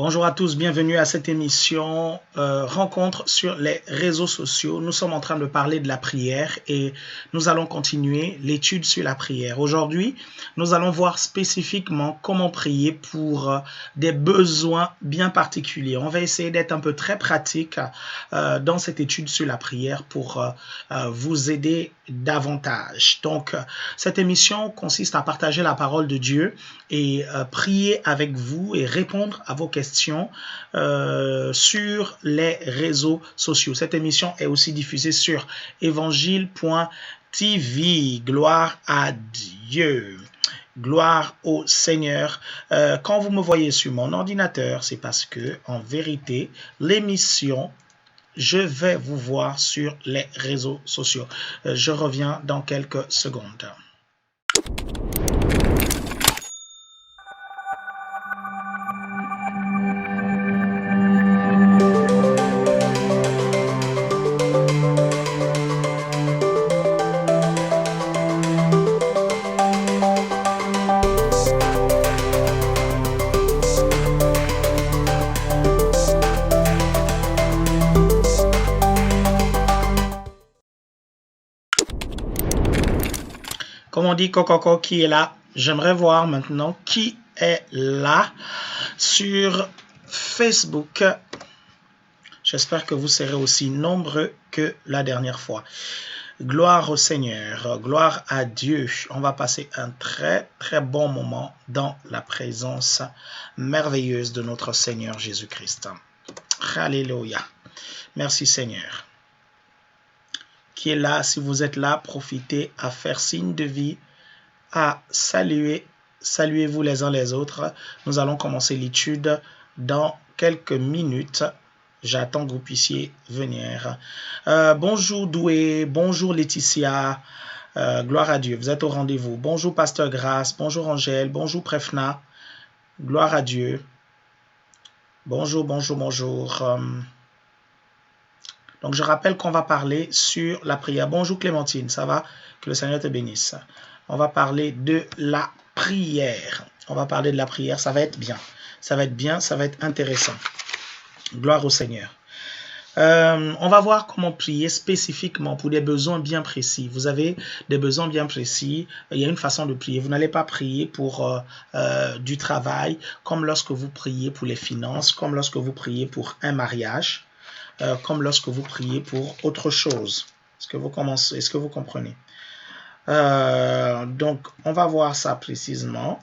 Bonjour à tous, bienvenue à cette émission Rencontre sur les réseaux sociaux. Nous sommes en train de parler de la prière et nous allons continuer l'étude sur la prière. Aujourd'hui, nous allons voir spécifiquement comment prier pour des besoins bien particuliers. On va essayer d'être un peu très pratique dans cette étude sur la prière pour vous aider davantage. Donc, cette émission consiste à partager la parole de Dieu et prier avec vous et répondre à vos questions sur les réseaux sociaux. Cette émission est aussi diffusée sur évangile.tv. Gloire à Dieu. Gloire au Seigneur. Quand vous me voyez sur mon ordinateur, c'est parce que, en vérité, l'émission, je vais vous voir sur les réseaux sociaux. Je reviens dans quelques secondes. Comme on dit, Coco qui est là. J'aimerais voir maintenant qui est là sur Facebook. J'espère que vous serez aussi nombreux que la dernière fois. Gloire au Seigneur, gloire à Dieu. On va passer un très bon moment dans la présence merveilleuse de notre Seigneur Jésus-Christ. Alléluia. Merci Seigneur. Qui est là, si vous êtes là, profitez à faire signe de vie, à saluer. Saluez-vous les uns les autres. Nous allons commencer l'étude dans quelques minutes. J'attends que vous puissiez venir. Bonjour Doué, bonjour Laetitia, gloire à Dieu, vous êtes au rendez-vous. Bonjour Pasteur Grace, bonjour Angèle, bonjour Prefna, gloire à Dieu. Bonjour. Donc je rappelle qu'on va parler sur la prière. Bonjour Clémentine, ça va? Que le Seigneur te bénisse. On va parler de la prière. On va parler de la prière, ça va être bien. Ça va être intéressant. Gloire au Seigneur. On va voir comment prier spécifiquement pour des besoins bien précis. Vous avez des besoins bien précis. Il y a une façon de prier. Vous n'allez pas prier pour du travail, comme lorsque vous priez pour les finances, comme lorsque vous priez pour un mariage, comme lorsque vous priez pour autre chose. Est-ce que vous comprenez? Donc, on va voir ça précisément.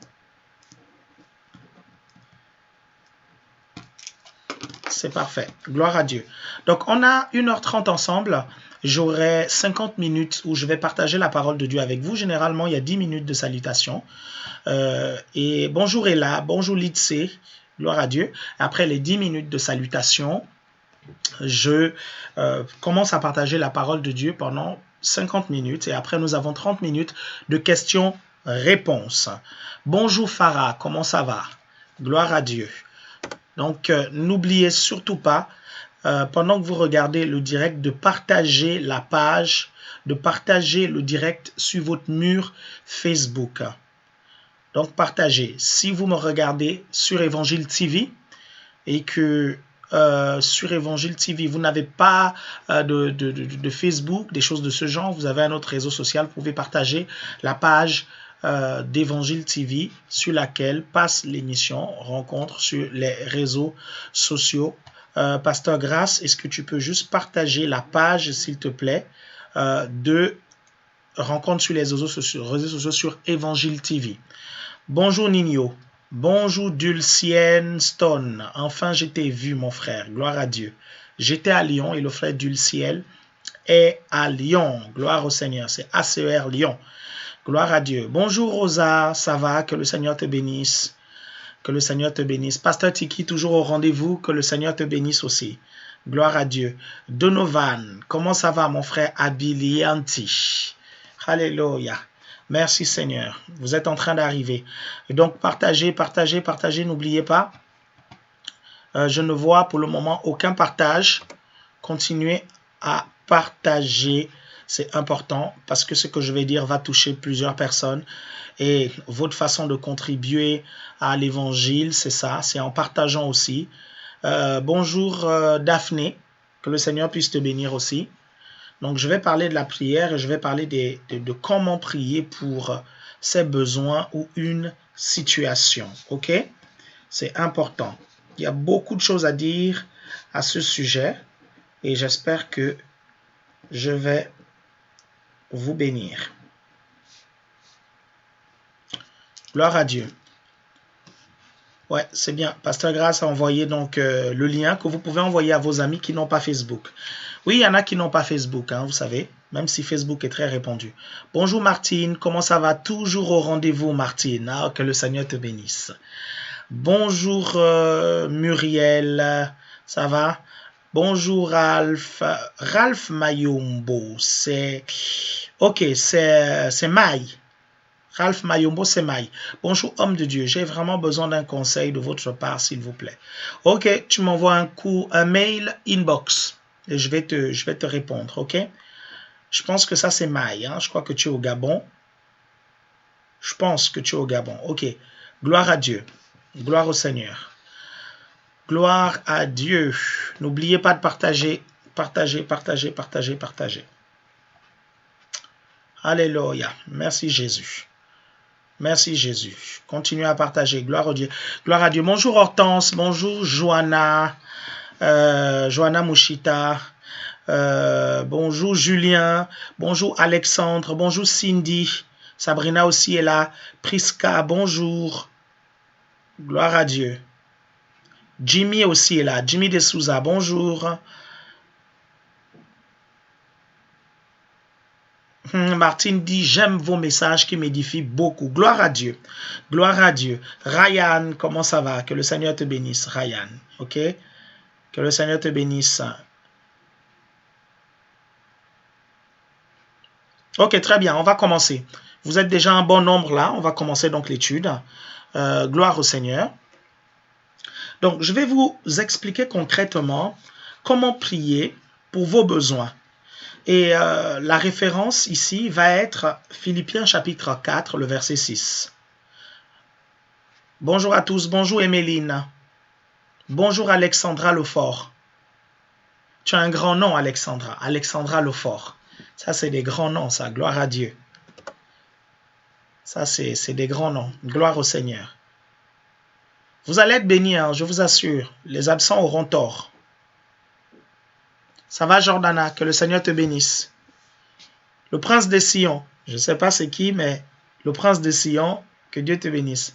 C'est parfait. Gloire à Dieu. Donc, on a 1h30 ensemble. J'aurai 50 minutes où je vais partager la parole de Dieu avec vous. Généralement, il y a 10 minutes de salutation. Et bonjour Ella, bonjour Litse. Gloire à Dieu. Après les 10 minutes de salutation, je commence à partager la parole de Dieu pendant 50 minutes. Et après, nous avons 30 minutes de questions-réponses. Bonjour Farah, comment ça va? Gloire à Dieu. Donc, n'oubliez surtout pas, pendant que vous regardez le direct, de partager la page, de partager le direct sur votre mur Facebook. Donc, partagez. Si vous me regardez sur Évangile TV et que sur Évangile TV, vous n'avez pas de Facebook, des choses de ce genre, vous avez un autre réseau social, vous pouvez partager la page d'Évangile TV sur laquelle passe l'émission Rencontre sur les réseaux sociaux. Pasteur Grace, est-ce que tu peux juste partager la page, s'il te plaît, de Rencontre sur les réseaux sociaux sur Évangile TV. Bonjour Nino, bonjour Dulcienne Stone, enfin je t'ai vu mon frère, gloire à Dieu. J'étais à Lyon et le frère Dulciel est à Lyon, gloire au Seigneur, c'est ACER Lyon. Gloire à Dieu. Bonjour Rosa, ça va? Que le Seigneur te bénisse. Que le Seigneur te bénisse. Pasteur Tiki, toujours au rendez-vous. Que le Seigneur te bénisse aussi. Gloire à Dieu. Donovan, comment ça va mon frère Abilianti? Alléluia. Merci Seigneur. Vous êtes en train d'arriver. Donc partagez. N'oubliez pas. Je ne vois pour le moment aucun partage. Continuez à partager C'est important parce que ce que je vais dire va toucher plusieurs personnes et votre façon de contribuer à l'évangile, c'est ça, c'est en partageant aussi. Bonjour Daphné, que le Seigneur puisse te bénir aussi. Donc je vais parler de la prière et je vais parler de comment prier pour ses besoins ou une situation, ok? C'est important. Il y a beaucoup de choses à dire à ce sujet et j'espère que je vais vous bénir. Gloire à Dieu. Ouais, c'est bien. Pasteur Grace a envoyé donc le lien que vous pouvez envoyer à vos amis qui n'ont pas Facebook. Oui, il y en a qui n'ont pas Facebook, hein, vous savez, même si Facebook est très répandu. Bonjour Martine, comment ça va? Toujours au rendez-vous Martine. Ah, que le Seigneur te bénisse. Bonjour Muriel, ça va? Bonjour Ralph. Ralph Mayombo, c'est... Ok, c'est Maï. Ralph Mayombo, c'est Maï. Bonjour homme de Dieu, j'ai vraiment besoin d'un conseil de votre part, s'il vous plaît. Ok, tu m'envoies un mail inbox et je vais te répondre, ok? Je pense que ça c'est Maï, hein? Je crois que tu es au Gabon. Je pense que tu es au Gabon, ok. Gloire à Dieu, gloire au Seigneur. Gloire à Dieu. N'oubliez pas de partager, partager. Alléluia. Merci Jésus. Merci Jésus. Continuez à partager. Gloire à Dieu. Gloire à Dieu. Bonjour Hortense. Bonjour Joanna. Joanna Mouchita. Bonjour Julien. Bonjour Alexandre. Bonjour Cindy. Sabrina aussi est là. Priska, bonjour. Gloire à Dieu. Jimmy aussi est là. Jimmy de Souza, bonjour. Martine dit, j'aime vos messages qui m'édifient beaucoup. Gloire à Dieu. Gloire à Dieu. Ryan, comment ça va? Que le Seigneur te bénisse, Ryan. Ok? Que le Seigneur te bénisse. Ok, très bien. On va commencer. Vous êtes déjà un bon nombre là. On va commencer donc l'étude. Gloire au Seigneur. Donc, je vais vous expliquer concrètement comment prier pour vos besoins. Et la référence ici va être Philippiens chapitre 4, le verset 6. Bonjour à tous, bonjour Emeline. Bonjour Alexandra Lefort. Tu as un grand nom Alexandra, Alexandra Lefort. Ça c'est des grands noms, ça, gloire à Dieu. Ça c'est des grands noms, gloire au Seigneur. Vous allez être bénis, hein, je vous assure, les absents auront tort. Ça va Jordana, que le Seigneur te bénisse. Le prince de Sion, je ne sais pas c'est qui, mais le prince de Sion, que Dieu te bénisse.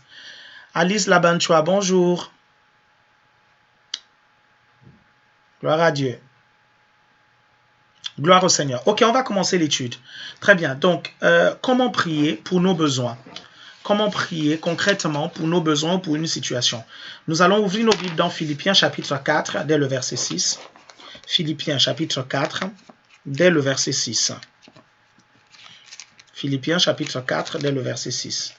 Alice Labanchoua, bonjour. Gloire à Dieu. Gloire au Seigneur. Ok, on va commencer l'étude. Très bien. Donc, comment prier pour nos besoins? Comment prier concrètement pour nos besoins ou pour une situation? Nous allons ouvrir nos Bibles dans Philippiens chapitre 4, dès le verset 6. Philippiens chapitre 4, dès le verset 6. Philippiens chapitre 4, dès le verset 6.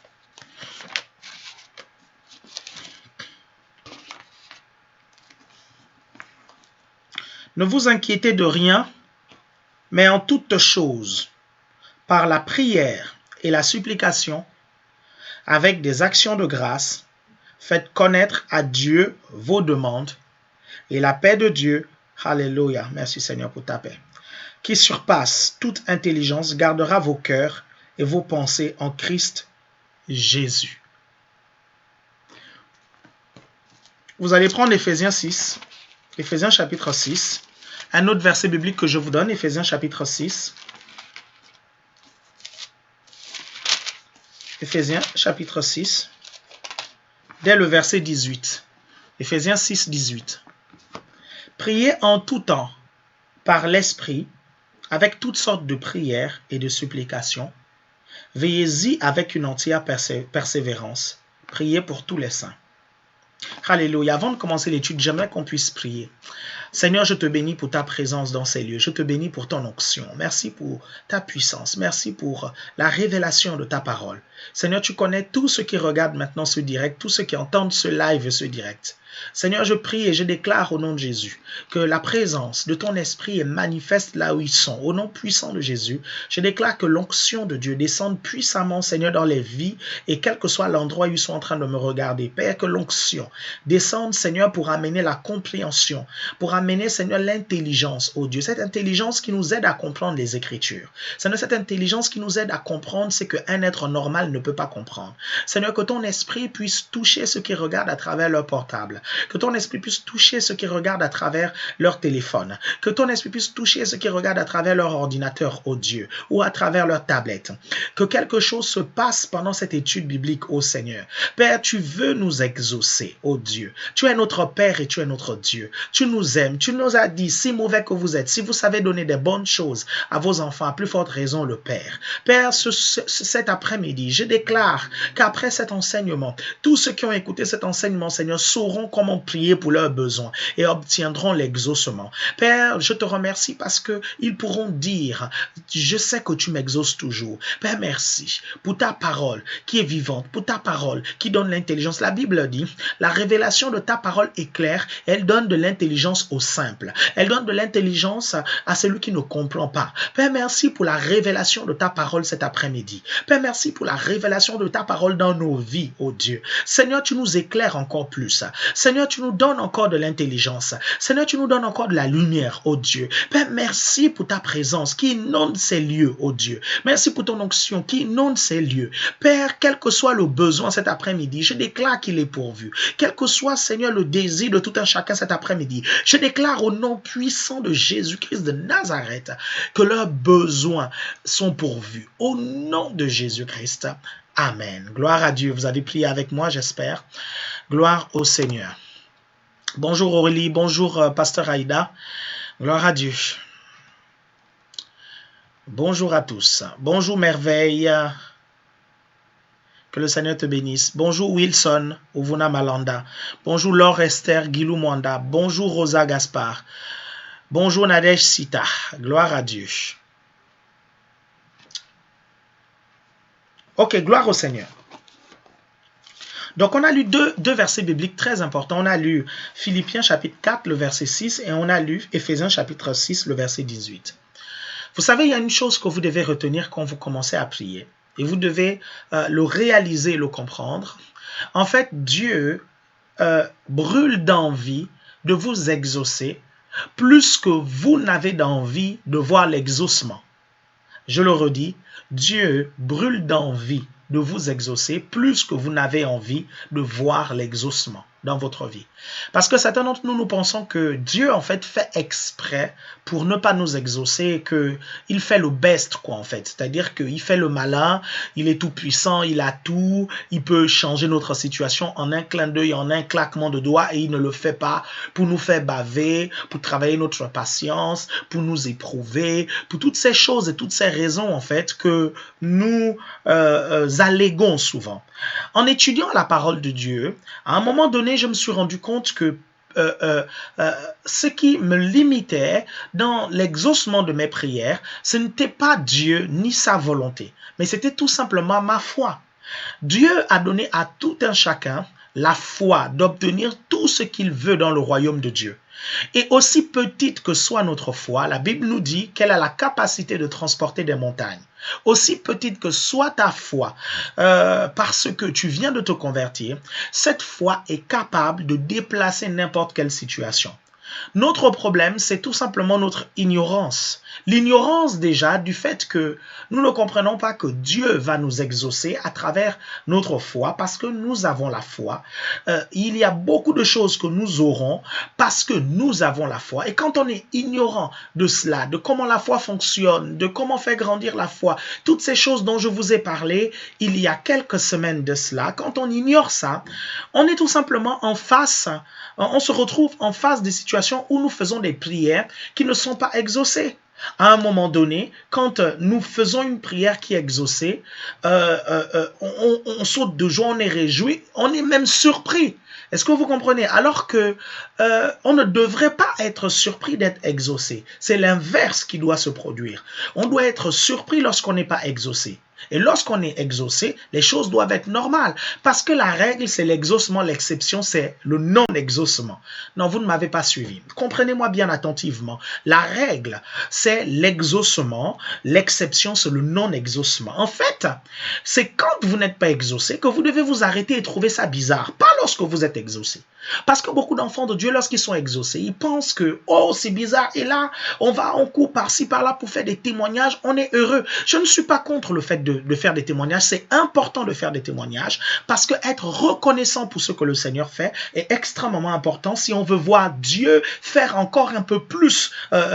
Ne vous inquiétez de rien, mais en toutes choses, par la prière et la supplication, avec des actions de grâce, faites connaître à Dieu vos demandes, et la paix de Dieu, alléluia, merci Seigneur pour ta paix, qui surpasse toute intelligence, gardera vos cœurs et vos pensées en Christ Jésus. Vous allez prendre Éphésiens 6, Éphésiens chapitre 6, un autre verset biblique que je vous donne, Éphésiens chapitre 6. Éphésiens chapitre 6, dès le verset 18. Éphésiens 6, 18. Priez en tout temps, par l'Esprit, avec toutes sortes de prières et de supplications. Veillez-y avec une entière persévérance. Priez pour tous les saints. Alléluia. Avant de commencer l'étude, j'aimerais qu'on puisse prier. Seigneur, je te bénis pour ta présence dans ces lieux. Je te bénis pour ton onction. Merci pour ta puissance. Merci pour la révélation de ta parole. Seigneur, tu connais tous ceux qui regardent maintenant ce direct, tous ceux qui entendent ce live, ce direct. Seigneur, je prie et je déclare au nom de Jésus que la présence de ton esprit est manifeste là où ils sont. Au nom puissant de Jésus, je déclare que l'onction de Dieu descende puissamment, Seigneur, dans les vies et quel que soit l'endroit où ils sont en train de me regarder. Père, que l'onction descende, Seigneur, pour amener la compréhension, pour amener, Seigneur, l'intelligence, oh Dieu. Cette intelligence qui nous aide à comprendre les Écritures. Seigneur, cette intelligence qui nous aide à comprendre ce qu'un être normal ne peut pas comprendre. Seigneur, que ton esprit puisse toucher ceux qui regardent à travers leur portable. Que ton esprit puisse toucher ceux qui regardent à travers leur téléphone. Que ton esprit puisse toucher ceux qui regardent à travers leur ordinateur, oh Dieu, ou à travers leur tablette. Que quelque chose se passe pendant cette étude biblique, oh Seigneur. Père, tu veux nous exaucer, oh Dieu. Tu es notre Père et tu es notre Dieu. Tu nous aimes. Tu nous as dit, si mauvais que vous êtes, si vous savez donner des bonnes choses à vos enfants, à plus forte raison le Père. Père, cet après-midi, je déclare qu'après cet enseignement, tous ceux qui ont écouté cet enseignement, Seigneur, sauront comment prier pour leurs besoins et obtiendront l'exaucement. Père, je te remercie parce qu'ils pourront dire, je sais que tu m'exauces toujours. Père, merci pour ta parole qui est vivante, pour ta parole qui donne l'intelligence. La Bible dit, la révélation de ta parole est claire, elle donne de l'intelligence aux simples. Elle donne de l'intelligence à celui qui ne comprend pas. Père, merci pour la révélation de ta parole cet après-midi. Père, merci pour la révélation de ta parole dans nos vies, oh Dieu. Seigneur, tu nous éclaires encore plus. Seigneur, tu nous donnes encore de l'intelligence. Seigneur, tu nous donnes encore de la lumière, oh Dieu. Père, merci pour ta présence qui inonde ces lieux, oh Dieu. Merci pour ton onction qui inonde ces lieux. Père, quel que soit le besoin cet après-midi, je déclare qu'il est pourvu. Quel que soit, Seigneur, le désir de tout un chacun cet après-midi, je déclare au nom puissant de Jésus-Christ de Nazareth que leurs besoins sont pourvus. Au nom de Jésus-Christ. Amen. Gloire à Dieu. Vous avez prié avec moi, j'espère. Gloire au Seigneur. Bonjour Aurélie, bonjour Pasteur Aïda. Gloire à Dieu. Bonjour à tous. Bonjour Merveille. Que le Seigneur te bénisse. Bonjour Wilson, Ovuna Malanda. Bonjour Laure Esther Guilou Mwanda. Bonjour Rosa Gaspard. Bonjour Nadège Sita. Gloire à Dieu. Ok, gloire au Seigneur. Donc, on a lu deux versets bibliques très importants. On a lu Philippiens chapitre 4, le verset 6, et on a lu Éphésiens chapitre 6, le verset 18. Vous savez, il y a une chose que vous devez retenir quand vous commencez à prier, et vous devez le réaliser, le comprendre. En fait, Dieu brûle d'envie de vous exaucer, plus que vous n'avez d'envie de voir l'exaucement. Je le redis, Dieu brûle d'envie de vous exaucer plus que vous n'avez envie de voir l'exaucement dans votre vie. Parce que certains d'entre nous, nous pensons que Dieu, en fait exprès pour ne pas nous exaucer, qu'il fait le best, quoi, en fait. C'est-à-dire qu'il fait le malin, il est tout puissant, il a tout, il peut changer notre situation en un clin d'œil, en un claquement de doigts, et il ne le fait pas pour nous faire baver, pour travailler notre patience, pour nous éprouver, pour toutes ces choses et toutes ces raisons, en fait, que nous alléguons souvent. En étudiant la parole de Dieu, à un moment donné, je me suis rendu compte que ce qui me limitait dans l'exaucement de mes prières, ce n'était pas Dieu ni sa volonté, mais c'était tout simplement ma foi. Dieu a donné à tout un chacun la foi d'obtenir tout ce qu'il veut dans le royaume de Dieu. Et aussi petite que soit notre foi, la Bible nous dit qu'elle a la capacité de transporter des montagnes. Aussi petite que soit ta foi, parce que tu viens de te convertir, cette foi est capable de déplacer n'importe quelle situation. Notre problème, c'est tout simplement notre ignorance. L'ignorance déjà du fait que nous ne comprenons pas que Dieu va nous exaucer à travers notre foi parce que nous avons la foi. Il y a beaucoup de choses que nous aurons parce que nous avons la foi. Et quand on est ignorant de cela, de comment la foi fonctionne, de comment faire grandir la foi, toutes ces choses dont je vous ai parlé il y a quelques semaines de cela, quand on ignore ça, on est tout simplement en face, on se retrouve en face des situations où nous faisons des prières qui ne sont pas exaucées. À un moment donné, quand nous faisons une prière qui est exaucée, on saute de joie, on est réjoui, on est même surpris. Est-ce que vous comprenez? Alors que on ne devrait pas être surpris d'être exaucé. C'est l'inverse qui doit se produire. On doit être surpris lorsqu'on n'est pas exaucé. Et lorsqu'on est exaucé, les choses doivent être normales. Parce que la règle, c'est l'exaucement, l'exception, c'est le non-exaucement. Non, vous ne m'avez pas suivi. Comprenez-moi bien attentivement. La règle, c'est l'exaucement, l'exception, c'est le non-exaucement. En fait, c'est quand vous n'êtes pas exaucé que vous devez vous arrêter et trouver ça bizarre. Pas lorsque vous êtes exaucé. Parce que beaucoup d'enfants de Dieu, lorsqu'ils sont exaucés, ils pensent que, oh, c'est bizarre, et là, on court par-ci, par-là pour faire des témoignages, on est heureux. Je ne suis pas contre le fait de faire des témoignages, c'est important de faire des témoignages, parce que être reconnaissant pour ce que le Seigneur fait est extrêmement important si on veut voir Dieu faire encore un peu plus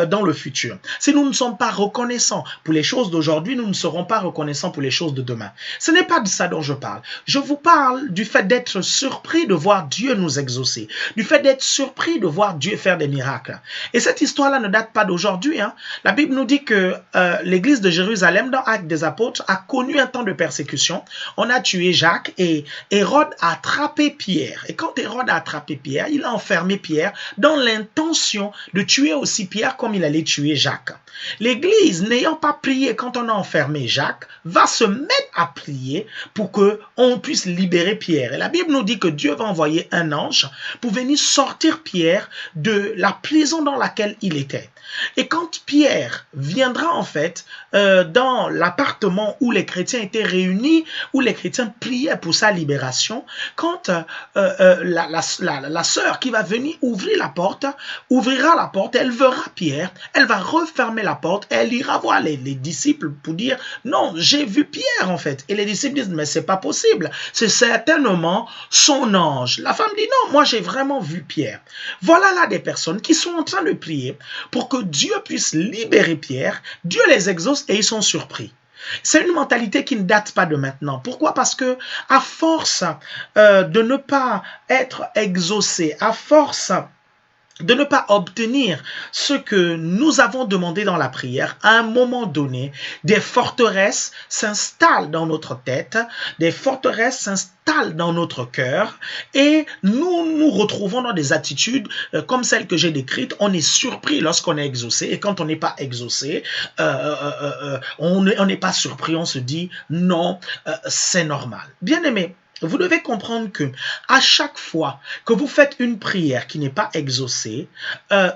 dans le futur. Si nous ne sommes pas reconnaissants pour les choses d'aujourd'hui, nous ne serons pas reconnaissants pour les choses de demain. Ce n'est pas de ça dont je parle. Je vous parle du fait d'être surpris de voir Dieu nous exaucer, du fait d'être surpris de voir Dieu faire des miracles. Et cette histoire-là ne date pas d'aujourd'hui. Hein. La Bible nous dit que l'église de Jérusalem, dans Actes des Apôtres, a connu un temps de persécution. On a tué Jacques et Hérode a attrapé Pierre. Et quand Hérode a attrapé Pierre, il a enfermé Pierre dans l'intention de tuer aussi Pierre comme il allait tuer Jacques. L'église, n'ayant pas prié quand on a enfermé Jacques, va se mettre à prier pour qu'on puisse libérer Pierre. Et la Bible nous dit que Dieu va envoyer un ange pour venir sortir Pierre de la prison dans laquelle il était. Et quand Pierre viendra en fait dans l'appartement où les chrétiens étaient réunis, où les chrétiens priaient pour sa libération, quand la sœur qui va venir ouvrir la porte, ouvrira la porte, elle verra Pierre, elle va refermer la porte et elle ira voir les disciples pour dire non, j'ai vu Pierre en fait. Et les disciples disent mais c'est pas possible, c'est certainement son ange. La femme dit non, moi j'ai vraiment vu Pierre. Voilà là des personnes qui sont en train de prier pour que Dieu puisse libérer Pierre. Dieu les exauce et ils sont surpris. C'est une mentalité qui ne date pas de maintenant. Pourquoi? Parce que à force de ne pas être exaucé, à force de ne pas obtenir ce que nous avons demandé dans la prière, à un moment donné, des forteresses s'installent dans notre tête, des forteresses s'installent dans notre cœur et nous nous retrouvons dans des attitudes comme celles que j'ai décrites. On est surpris lorsqu'on est exaucé et quand on n'est pas exaucé, on n'est pas surpris, on se dit non, c'est normal. Bien aimé, vous devez comprendre que à chaque fois que vous faites une prière qui n'est pas exaucée,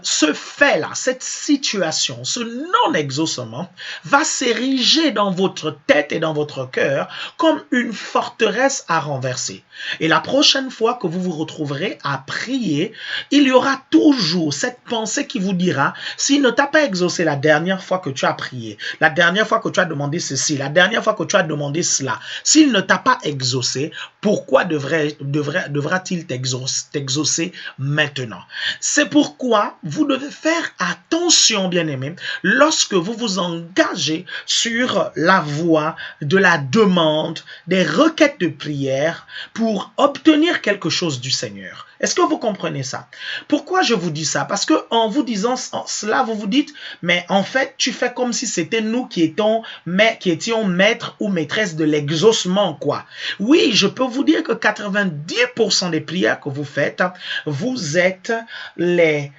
ce fait-là, cette situation, ce non-exaucement va s'ériger dans votre tête et dans votre cœur comme une forteresse à renverser. Et la prochaine fois que vous vous retrouverez à prier, il y aura toujours cette pensée qui vous dira, s'il ne t'a pas exaucé la dernière fois que tu as prié, la dernière fois que tu as demandé ceci, la dernière fois que tu as demandé cela, s'il ne t'a pas exaucé, pourquoi devra-t-il t'exaucer maintenant? C'est pourquoi vous devez faire attention, bien-aimés, lorsque vous vous engagez sur la voie de la demande, des requêtes de prière pour obtenir quelque chose du Seigneur. Est-ce que vous comprenez ça? Pourquoi je vous dis ça? Parce que en vous disant cela, vous vous dites, mais en fait, tu fais comme si c'était nous qui étions maîtres ou maîtresses de l'exaucement, quoi. Oui, je peux vous dire que 90% des prières que vous faites, vous êtes les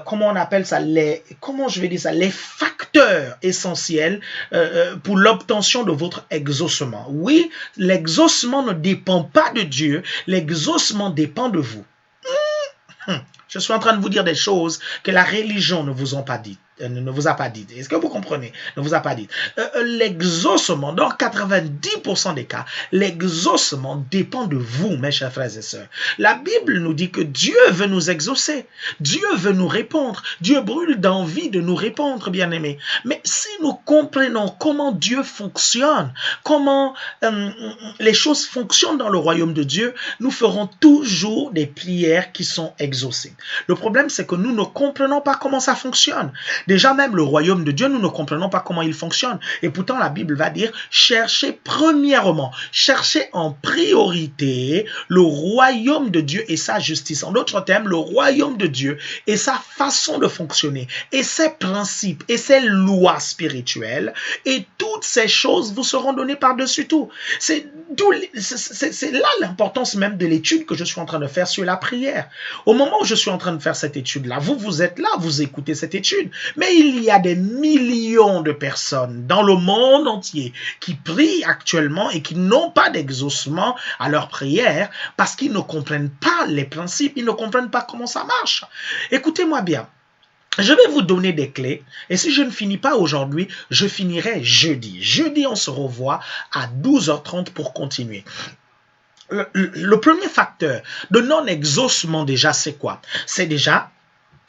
comment on appelle ça, les facteurs essentiels pour l'obtention de votre exaucement. Oui, l'exaucement ne dépend pas de Dieu, l'exaucement dépend de vous. Je suis en train de vous dire des choses que la religion ne vous a pas dites. Est-ce que vous comprenez? Ne vous a pas dit. L'exaucement, dans 90% des cas, l'exaucement dépend de vous, mes chers frères et sœurs. La Bible nous dit que Dieu veut nous exaucer. Dieu veut nous répondre. Dieu brûle d'envie de nous répondre, bien-aimés. Mais si nous comprenons comment Dieu fonctionne, comment les choses fonctionnent dans le royaume de Dieu, nous ferons toujours des prières qui sont exaucées. Le problème, c'est que nous ne comprenons pas comment ça fonctionne. Déjà même le royaume de Dieu, nous ne comprenons pas comment il fonctionne. Et pourtant, la Bible va dire, cherchez premièrement, cherchez en priorité le royaume de Dieu et sa justice. En d'autres termes, le royaume de Dieu et sa façon de fonctionner, et ses principes, et ses lois spirituelles, et toutes ces choses vous seront données par-dessus tout. C'est C'est là l'importance même de l'étude que je suis en train de faire sur la prière. Au moment où je suis en train de faire cette étude-là, vous êtes là, vous écoutez cette étude, mais il y a des millions de personnes dans le monde entier qui prient actuellement et qui n'ont pas d'exaucement à leur prière parce qu'ils ne comprennent pas les principes, ils ne comprennent pas comment ça marche. Écoutez-moi bien. Je vais vous donner des clés et si je ne finis pas aujourd'hui, je finirai jeudi. Jeudi, on se revoit à 12h30 pour continuer. Le premier facteur de non-exaucement déjà, c'est quoi? C'est déjà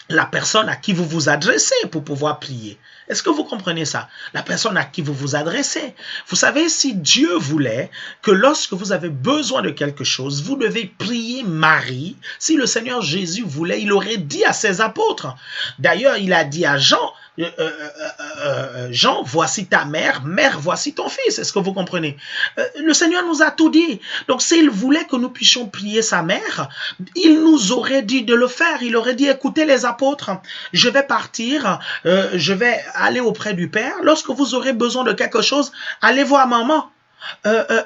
la personne à qui vous vous adressez pour pouvoir prier. Est-ce que vous comprenez ça? La personne à qui vous vous adressez. Vous savez, si Dieu voulait que lorsque vous avez besoin de quelque chose, vous devez prier Marie, si le Seigneur Jésus voulait, il aurait dit à ses apôtres. D'ailleurs, il a dit à Jean, Jean, voici ta mère, mère, voici ton fils. Est-ce que vous comprenez? Le Seigneur nous a tout dit. Donc, s'il voulait que nous puissions prier sa mère, il nous aurait dit de le faire. Il aurait dit, écoutez les apôtres, je vais partir, je vais aller auprès du Père. Lorsque vous aurez besoin de quelque chose, allez voir maman.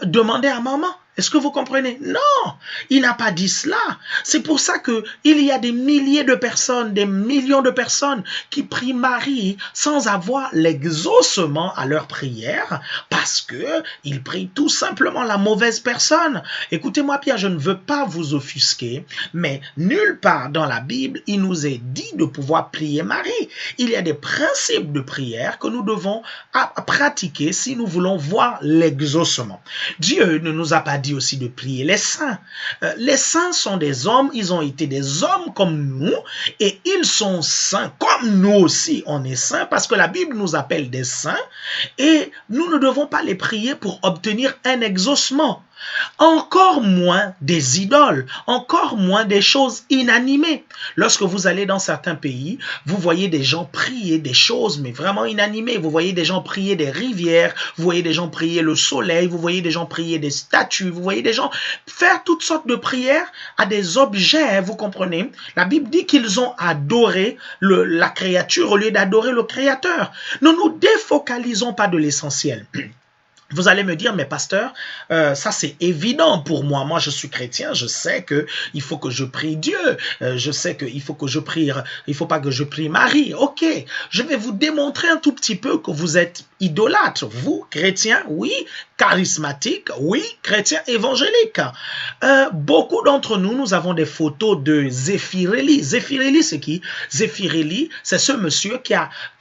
Demandez à maman. Est-ce que vous comprenez? Non, il n'a pas dit cela. C'est pour ça qu'il y a des milliers de personnes, des millions de personnes qui prient Marie sans avoir l'exaucement à leur prière parce qu'ils prient tout simplement la mauvaise personne. Écoutez-moi bien, je ne veux pas vous offusquer, mais nulle part dans la Bible, il nous est dit de pouvoir prier Marie. Il y a des principes de prière que nous devons pratiquer si nous voulons voir l'exaucement. Dieu ne nous a pas dit aussi de prier les saints. Les saints sont des hommes, ils ont été des hommes comme nous et ils sont saints comme nous aussi on est saints parce que la Bible nous appelle des saints et nous ne devons pas les prier pour obtenir un exaucement. Encore moins des idoles, encore moins des choses inanimées. Lorsque vous allez dans certains pays, vous voyez des gens prier des choses, mais vraiment inanimées. Vous voyez des gens prier des rivières, vous voyez des gens prier le soleil, vous voyez des gens prier des statues, vous voyez des gens faire toutes sortes de prières à des objets, vous comprenez? La Bible dit qu'ils ont adoré la créature au lieu d'adorer le Créateur. Ne nous défocalisons pas de l'essentiel. Vous allez me dire, mais pasteur, ça c'est évident pour moi. Moi, je suis chrétien, je sais qu'il faut que je prie Dieu. Je sais qu'il faut que je prie, il faut pas que je prie Marie. Ok, je vais vous démontrer un tout petit peu que vous êtes idolâtre. Vous, chrétien, oui, charismatique, oui, chrétien évangélique. Beaucoup d'entre nous, nous avons des photos de Zeffirelli. Zeffirelli, c'est qui? Zeffirelli, c'est ce monsieur qui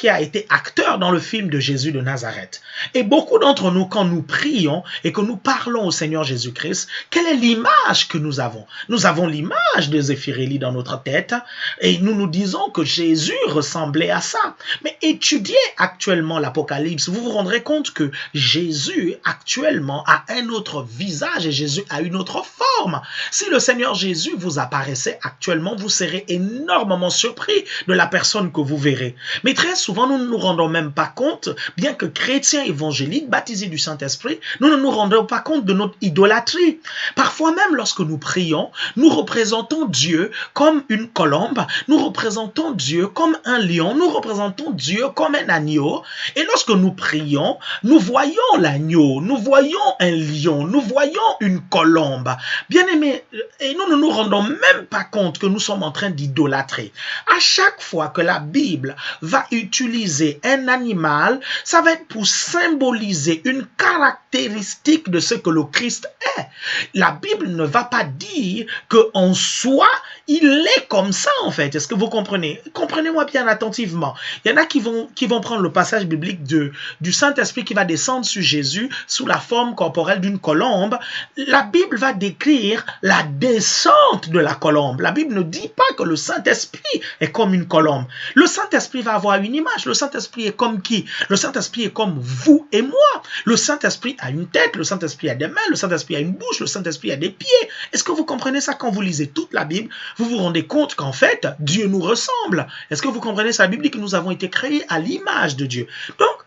a été acteur dans le film de Jésus de Nazareth. Et beaucoup d'entre nous, quand nous prions et que nous parlons au Seigneur Jésus-Christ, quelle est l'image que nous avons? Nous avons l'image de Zeffirelli dans notre tête et nous nous disons que Jésus ressemblait à ça. Mais étudiez actuellement l'Apocalypse, vous vous rendrez compte que Jésus actuellement a un autre visage et Jésus a une autre forme. Si le Seigneur Jésus vous apparaissait actuellement, vous serez énormément surpris de la personne que vous verrez. Mais très souvent, nous ne nous rendons même pas compte, bien que chrétiens évangéliques, baptisés du Saint-Esprit, nous ne nous rendons pas compte de notre idolâtrie. Parfois même, lorsque nous prions, nous représentons Dieu comme une colombe, nous représentons Dieu comme un lion, nous représentons Dieu comme un agneau. Et lorsque nous prions, nous voyons l'agneau, nous voyons un lion, nous voyons une colombe. Bien-aimés, et nous ne nous rendons même pas compte que nous sommes en train d'idolâtrer. À chaque fois que la Bible va utiliser un animal, ça va être pour symboliser une caractéristique de ce que le Christ est. La Bible ne va pas dire qu'en soi, il est comme ça en fait. Est-ce que vous comprenez? Comprenez-moi bien attentivement. Il y en a qui vont prendre le passage biblique du Saint-Esprit qui va descendre sur Jésus sous la forme corporelle d'une colombe. La Bible va décrire la descente de la colombe. La Bible ne dit pas que le Saint-Esprit est comme une colombe. Le Saint-Esprit va avoir une image. Le Saint-Esprit est comme qui? Le Saint-Esprit est comme vous et moi. Le Saint-Esprit a une tête, le Saint-Esprit a des mains, le Saint-Esprit a une bouche, le Saint-Esprit a des pieds. Est-ce que vous comprenez ça quand vous lisez toute la Bible? Vous vous rendez compte qu'en fait, Dieu nous ressemble. Est-ce que vous comprenez ça? La Bible dit que nous avons été créés à l'image de Dieu. Donc,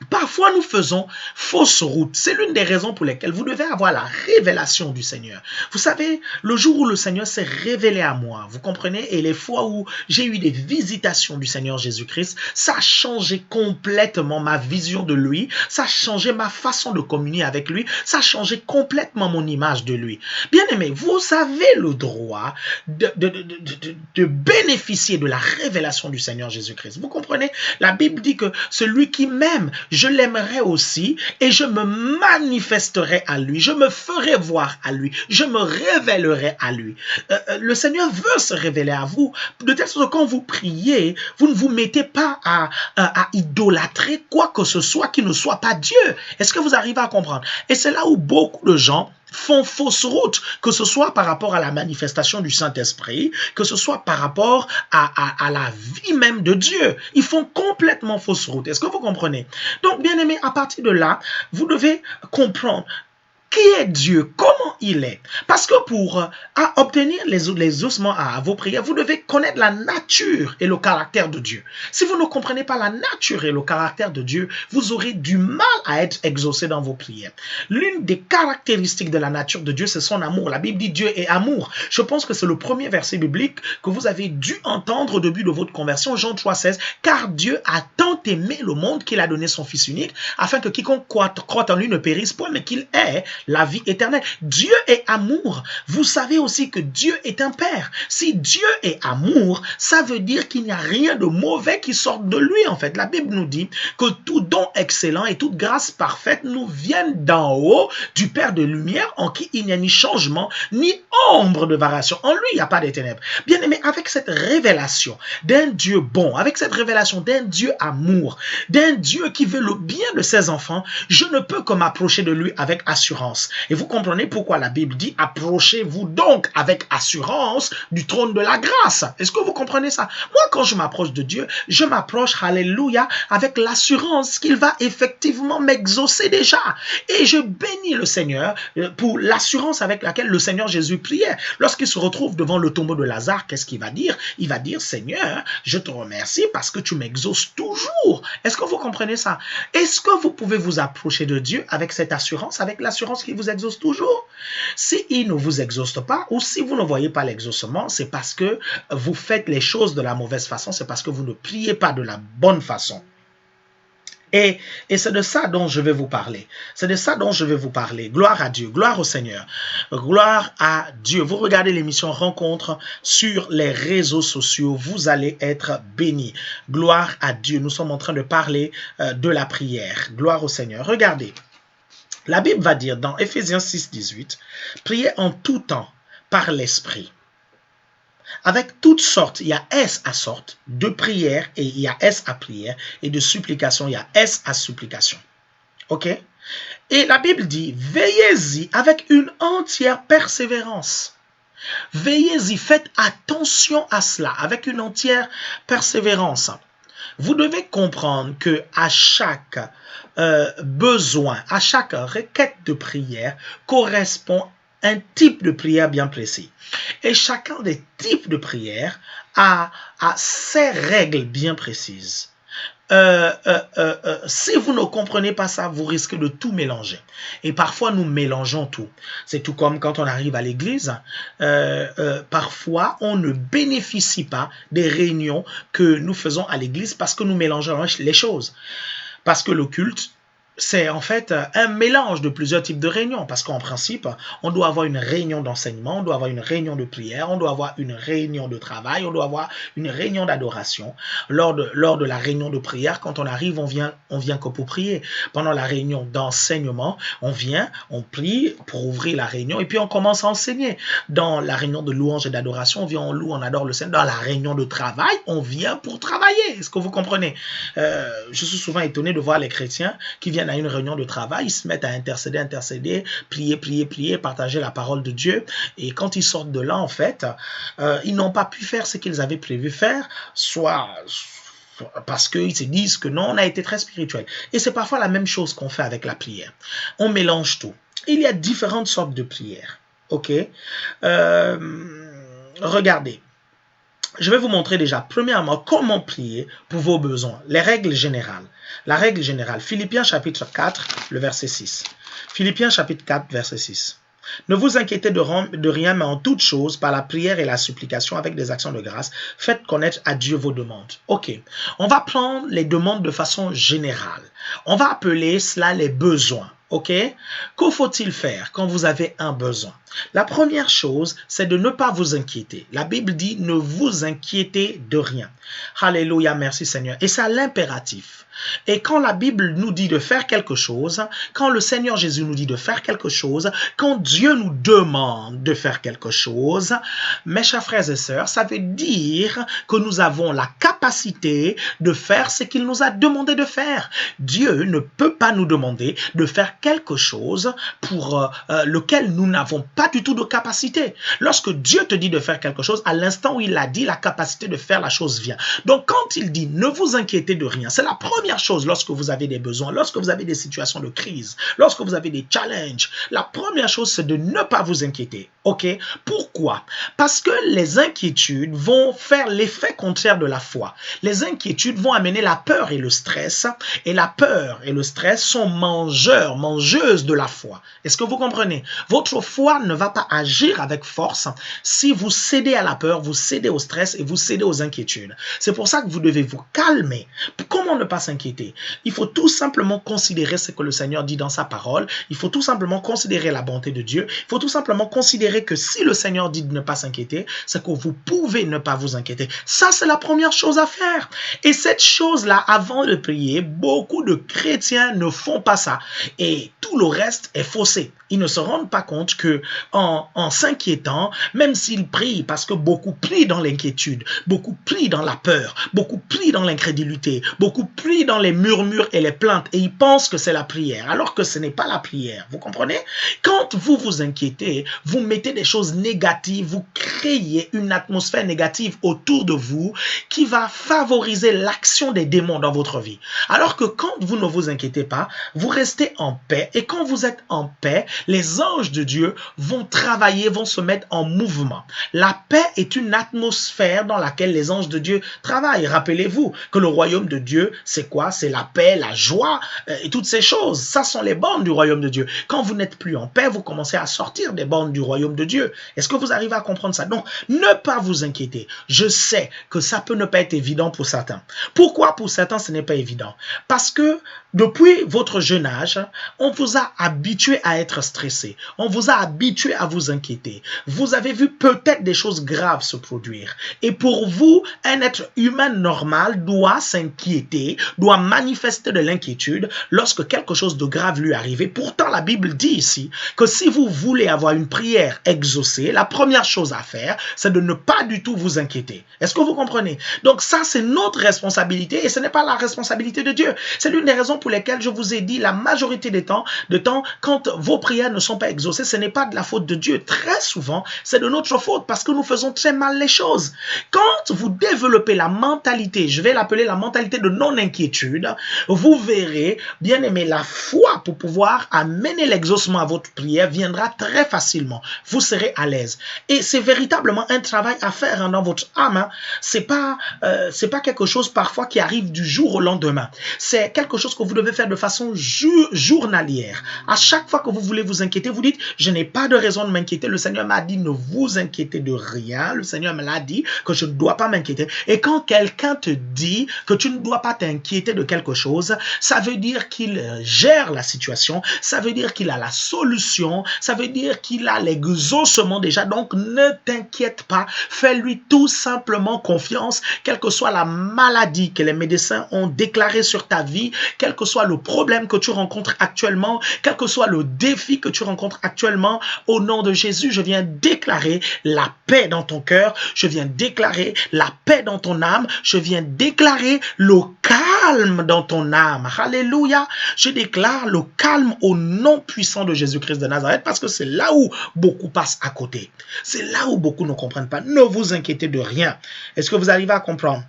Parfois, nous faisons fausse route. C'est l'une des raisons pour lesquelles vous devez avoir la révélation du Seigneur. Vous savez, le jour où le Seigneur s'est révélé à moi, vous comprenez, et les fois où j'ai eu des visitations du Seigneur Jésus-Christ, ça a changé complètement ma vision de lui, ça a changé ma façon de communier avec lui, ça a changé complètement mon image de lui. Bien aimé, vous avez le droit de bénéficier de la révélation du Seigneur Jésus-Christ. Vous comprenez? La Bible dit que celui qui m'aime, je l'aimerai aussi et je me manifesterai à lui, je me ferai voir à lui, je me révélerai à lui. Le Seigneur veut se révéler à vous, de telle sorte que quand vous priez, vous ne vous mettez pas à idolâtrer quoi que ce soit qui ne soit pas Dieu. Est-ce que vous arrivez à comprendre? Et c'est là où beaucoup de gens font fausse route, que ce soit par rapport à la manifestation du Saint-Esprit, que ce soit par rapport à la vie même de Dieu. Ils font complètement fausse route. Est-ce que vous comprenez? Donc, bien aimé, à partir de là, vous devez comprendre qui est Dieu, comment il est. Parce que pour obtenir les ossements à vos prières, vous devez connaître la nature et le caractère de Dieu. Si vous ne comprenez pas la nature et le caractère de Dieu, vous aurez du mal à être exaucé dans vos prières. L'une des caractéristiques de la nature de Dieu, c'est son amour. La Bible dit Dieu est amour. Je pense que c'est le premier verset biblique que vous avez dû entendre au début de votre conversion, Jean 3,16. Car Dieu a tant aimé le monde qu'il a donné son Fils unique, afin que quiconque croit en lui ne périsse point, mais qu'il ait la vie éternelle. Dieu est amour. Vous savez aussi que Dieu est un Père. Si Dieu est amour, ça veut dire qu'il n'y a rien de mauvais qui sorte de lui, en fait. La Bible nous dit que tout don excellent et toute grâce parfaite nous viennent d'en haut, du Père de lumière, en qui il n'y a ni changement, ni ombre de variation. En lui, il n'y a pas de ténèbres. Bien aimé, avec cette révélation d'un Dieu bon, avec cette révélation d'un Dieu amour, d'un Dieu qui veut le bien de ses enfants, je ne peux que m'approcher de lui avec assurance. Et vous comprenez pourquoi la Bible dit « Approchez-vous donc avec assurance du trône de la grâce ». Est-ce que vous comprenez ça? Moi, quand je m'approche de Dieu, je m'approche, alléluia, avec l'assurance qu'il va effectivement m'exaucer déjà. Et je bénis le Seigneur pour l'assurance avec laquelle le Seigneur Jésus priait. Lorsqu'il se retrouve devant le tombeau de Lazare, qu'est-ce qu'il va dire? Il va dire « Seigneur, je te remercie parce que tu m'exauces toujours ». Est-ce que vous comprenez ça? Est-ce que vous pouvez vous approcher de Dieu avec cette assurance, avec l'assurance qu'il vous exauce toujours? Si il ne vous exauce pas, ou si vous ne voyez pas l'exaucement, c'est parce que vous faites les choses de la mauvaise façon, c'est parce que vous ne priez pas de la bonne façon. Et c'est de ça dont je vais vous parler. C'est de ça dont je vais vous parler. Gloire à Dieu, gloire au Seigneur, gloire à Dieu. Vous regardez l'émission Rencontre sur les réseaux sociaux, vous allez être bénis. Gloire à Dieu. Nous sommes en train de parler de la prière. Gloire au Seigneur. Regardez. La Bible va dire dans Éphésiens 6, 18, « Priez en tout temps par l'Esprit. » Avec toutes sortes, il y a S à sorte, de prière et il y a S à prière, et de supplication, il y a S à supplication. OK? Et la Bible dit, veillez-y avec une entière persévérance. Veillez-y, faites attention à cela, avec une entière persévérance. Vous devez comprendre que à chaque besoin, à chaque requête de prière correspond un type de prière bien précis. Et chacun des types de prière a ses règles bien précises. Si vous ne comprenez pas ça, vous risquez de tout mélanger. Et parfois, nous mélangeons tout. C'est tout comme quand on arrive à l'église. Parfois, on ne bénéficie pas des réunions que nous faisons à l'église parce que nous mélangeons les choses. Parce que le culte, c'est en fait un mélange de plusieurs types de réunions. Parce qu'en principe, on doit avoir une réunion d'enseignement, on doit avoir une réunion de prière, on doit avoir une réunion de travail, on doit avoir une réunion d'adoration. Lors de la réunion de prière, quand on arrive, on vient que pour prier. Pendant la réunion d'enseignement, on vient, on prie pour ouvrir la réunion et puis on commence à enseigner. Dans la réunion de louange et d'adoration, on vient, on loue, on adore le Seigneur. Dans la réunion de travail, on vient pour travailler. Est-ce que vous comprenez? Je suis souvent étonné de voir les chrétiens qui viennent à une réunion de travail, ils se mettent à intercéder, prier, partager la parole de Dieu. Et quand ils sortent de là, en fait, ils n'ont pas pu faire ce qu'ils avaient prévu faire, soit parce qu'ils se disent que non, on a été très spirituel. Et c'est parfois la même chose qu'on fait avec la prière. On mélange tout. Il y a différentes sortes de prières. OK? Regardez. je vais vous montrer déjà, premièrement, comment prier pour vos besoins. Les règles générales. La règle générale. Philippiens chapitre 4, le verset 6. Philippiens chapitre 4, verset 6. Ne vous inquiétez de rien, mais en toute chose, par la prière et la supplication, avec des actions de grâce, faites connaître à Dieu vos demandes. Ok, on va prendre les demandes de façon générale. On va appeler cela les besoins. Ok, que faut-il faire quand vous avez un besoin? La première chose, c'est de ne pas vous inquiéter. La Bible dit, ne vous inquiétez de rien. Alléluia, merci Seigneur. Et c'est l'impératif. Et quand la Bible nous dit de faire quelque chose, quand le Seigneur Jésus nous dit de faire quelque chose, quand Dieu nous demande de faire quelque chose, mes chers frères et sœurs, ça veut dire que nous avons la capacité de faire ce qu'il nous a demandé de faire. Dieu ne peut pas nous demander de faire quelque chose pour lequel nous n'avons pas du tout de capacité. Lorsque Dieu te dit de faire quelque chose, à l'instant où il a dit, la capacité de faire la chose vient. Donc quand il dit ne vous inquiétez de rien, c'est la première chose lorsque vous avez des besoins, lorsque vous avez des situations de crise, lorsque vous avez des challenges. La première chose, c'est de ne pas vous inquiéter. Ok? Pourquoi? Parce que les inquiétudes vont faire l'effet contraire de la foi. Les inquiétudes vont amener la peur et le stress. Et la peur et le stress sont mangeuses de la foi. Est-ce que vous comprenez? Votre foi ne va pas agir avec force si vous cédez à la peur, vous cédez au stress et vous cédez aux inquiétudes. C'est pour ça que vous devez vous calmer. Comment ne pas s'inquiéter? Il faut tout simplement considérer ce que le Seigneur dit dans sa parole. Il faut tout simplement considérer la bonté de Dieu. Il faut tout simplement considérer que si le Seigneur dit de ne pas s'inquiéter, c'est que vous pouvez ne pas vous inquiéter. Ça, c'est la première chose à faire. Et cette chose-là, avant de prier, beaucoup de chrétiens ne font pas ça. Et tout le reste est faussé. Ils ne se rendent pas compte que en s'inquiétant, même s'ils prient, parce que beaucoup prient dans l'inquiétude, beaucoup prient dans la peur, beaucoup prient dans l'incrédulité, beaucoup prient dans les murmures et les plaintes, et ils pensent que c'est la prière, alors que ce n'est pas la prière. Vous comprenez? Quand vous vous inquiétez, vous mettez des choses négatives, vous créez une atmosphère négative autour de vous qui va favoriser l'action des démons dans votre vie. Alors que quand vous ne vous inquiétez pas, vous restez en paix, et quand vous êtes en paix, les anges de Dieu vont travailler, vont se mettre en mouvement. La paix est une atmosphère dans laquelle les anges de Dieu travaillent. Rappelez-vous que le royaume de Dieu, c'est quoi? C'est la paix, la joie et toutes ces choses. Ça sont les bornes du royaume de Dieu. Quand vous n'êtes plus en paix, vous commencez à sortir des bornes du royaume de Dieu. Est-ce que vous arrivez à comprendre ça? Donc, ne pas vous inquiéter. Je sais que ça peut ne pas être évident pour certains. Pourquoi pour certains ce n'est pas évident? Parce que depuis votre jeune âge, on vous a habitué à être stressé. On vous a habitué à vous inquiéter. Vous avez vu peut-être des choses graves se produire. Et pour vous, un être humain normal doit s'inquiéter, doit manifester de l'inquiétude lorsque quelque chose de grave lui arrive. Et pourtant, la Bible dit ici que si vous voulez avoir une prière exaucée, la première chose à faire, c'est de ne pas du tout vous inquiéter. Est-ce que vous comprenez? Donc ça, c'est notre responsabilité et ce n'est pas la responsabilité de Dieu. C'est l'une des raisons pour lesquelles je vous ai dit la majorité des temps, quand vos prières ne sont pas exaucées, ce n'est pas de la faute de Dieu. Très souvent, c'est de notre faute parce que nous faisons très mal les choses. Quand vous développez la mentalité, je vais l'appeler la mentalité de non-inquiétude, vous verrez, bien aimé, la foi pour pouvoir amener l'exaucement à votre prière viendra très facilement. Vous serez à l'aise. Et c'est véritablement un travail à faire dans votre âme. C'est pas quelque chose parfois qui arrive du jour au lendemain. C'est quelque chose que vous devez faire de façon journalière. À chaque fois que vous voulez vous inquiéter, vous dites, je n'ai pas de raison de m'inquiéter. Le Seigneur m'a dit, ne vous inquiétez de rien. Le Seigneur me l'a dit que je ne dois pas m'inquiéter. Et quand quelqu'un te dit que tu ne dois pas t'inquiéter de quelque chose, ça veut dire qu'il gère la situation. Ça veut dire qu'il a la solution. Ça veut dire qu'il a l'exaucement déjà. Donc, ne t'inquiète pas. Fais-lui tout simplement confiance, quelle que soit la maladie que les médecins ont déclarée sur ta vie, quel que soit le problème que tu rencontres actuellement, quel que soit le défi que tu rencontres actuellement, au nom de Jésus, je viens déclarer la paix dans ton cœur, je viens déclarer la paix dans ton âme, je viens déclarer le calme dans ton âme. Alléluia. Je déclare le calme au nom puissant de Jésus-Christ de Nazareth parce que c'est là où beaucoup passent à côté. C'est là où beaucoup ne comprennent pas. Ne vous inquiétez de rien. Est-ce que vous arrivez à comprendre?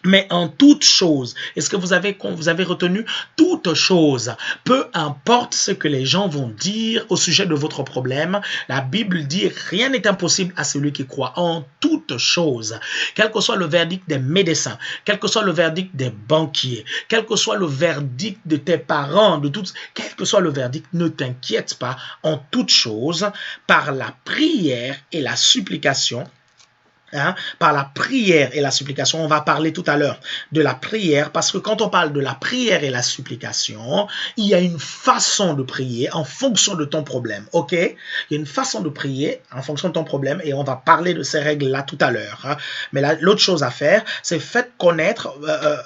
Mais en toute chose, est-ce que vous avez retenu toute chose, peu importe ce que les gens vont dire au sujet de votre problème, la Bible dit rien n'est impossible à celui qui croit. En toute chose, quel que soit le verdict des médecins, quel que soit le verdict des banquiers, quel que soit le verdict de tes parents, quel que soit le verdict, ne t'inquiète pas. En toute chose, par la prière et la supplication, par la prière et la supplication. On va parler tout à l'heure de la prière, parce que quand on parle de la prière et la supplication, il y a une façon de prier en fonction de ton problème, ok? Il y a une façon de prier en fonction de ton problème, et on va parler de ces règles-là tout à l'heure. Mais l'autre chose à faire, c'est faites connaître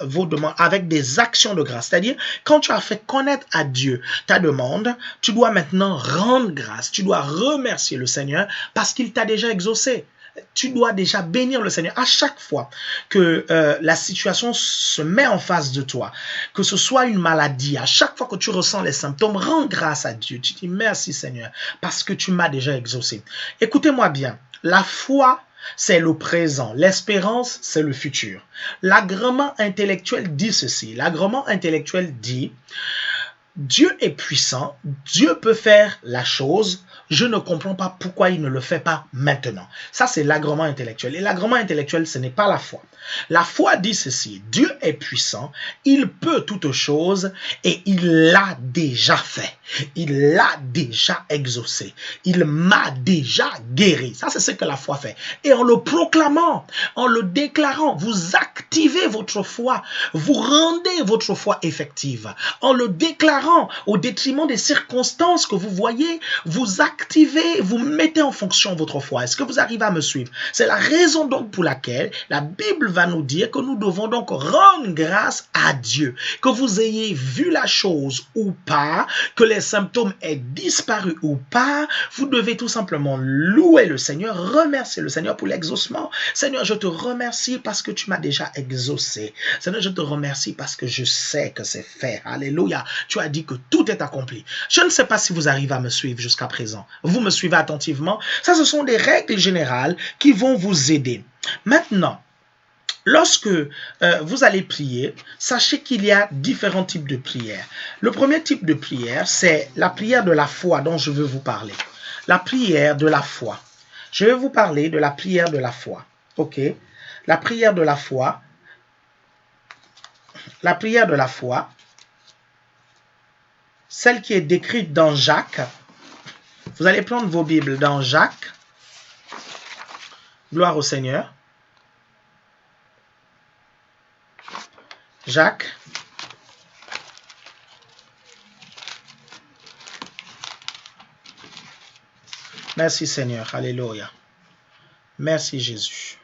vos demandes avec des actions de grâce. C'est-à-dire, quand tu as fait connaître à Dieu ta demande, tu dois maintenant rendre grâce, tu dois remercier le Seigneur parce qu'il t'a déjà exaucé. Tu dois déjà bénir le Seigneur à chaque fois que la situation se met en face de toi, que ce soit une maladie, à chaque fois que tu ressens les symptômes, rends grâce à Dieu. Tu dis merci Seigneur parce que tu m'as déjà exaucé. Écoutez-moi bien, la foi, c'est le présent, l'espérance, c'est le futur. L'agrément intellectuel dit ceci, l'agrément intellectuel dit Dieu est puissant, Dieu peut faire la chose, je ne comprends pas pourquoi il ne le fait pas maintenant. Ça, c'est l'agrément intellectuel. Et l'agrément intellectuel, ce n'est pas la foi. La foi dit ceci, Dieu est puissant, il peut toutes choses et il l'a déjà fait. Il l'a déjà exaucé. Il m'a déjà guéri. Ça, c'est ce que la foi fait. Et en le proclamant, en le déclarant, vous activez votre foi, vous rendez votre foi effective. En le déclarant au détriment des circonstances que vous voyez, vous activez, vous mettez en fonction votre foi. Est-ce que vous arrivez à me suivre? C'est la raison donc pour laquelle la Bible va nous dire que nous devons donc rendre grâce à Dieu. Que vous ayez vu la chose ou pas, que les symptômes aient disparu ou pas, vous devez tout simplement louer le Seigneur, remercier le Seigneur pour l'exaucement. Seigneur, je te remercie parce que tu m'as déjà exaucé. Seigneur, je te remercie parce que je sais que c'est fait. Alléluia. Tu as dit que tout est accompli. Je ne sais pas si vous arrivez à me suivre jusqu'à présent. Vous me suivez attentivement. Ça, ce sont des règles générales qui vont vous aider. Maintenant, lorsque vous allez prier, sachez qu'il y a différents types de prières. Le premier type de prière, c'est la prière de la foi dont je veux vous parler. La prière de la foi. Je vais vous parler de la prière de la foi. Ok? La prière de la foi. La prière de la foi, celle qui est décrite dans Jacques. Vous allez prendre vos Bibles dans Jacques. Gloire au Seigneur. Jacques. Merci Seigneur. Alléluia. Merci Jésus.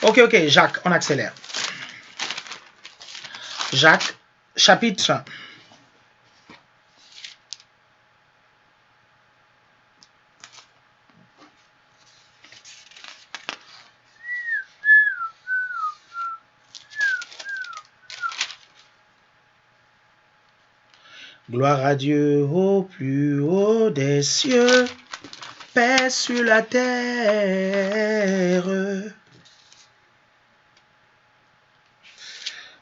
Ok, Jacques, on accélère. Jacques, chapitre 1. Gloire à Dieu au plus haut des cieux, paix sur la terre.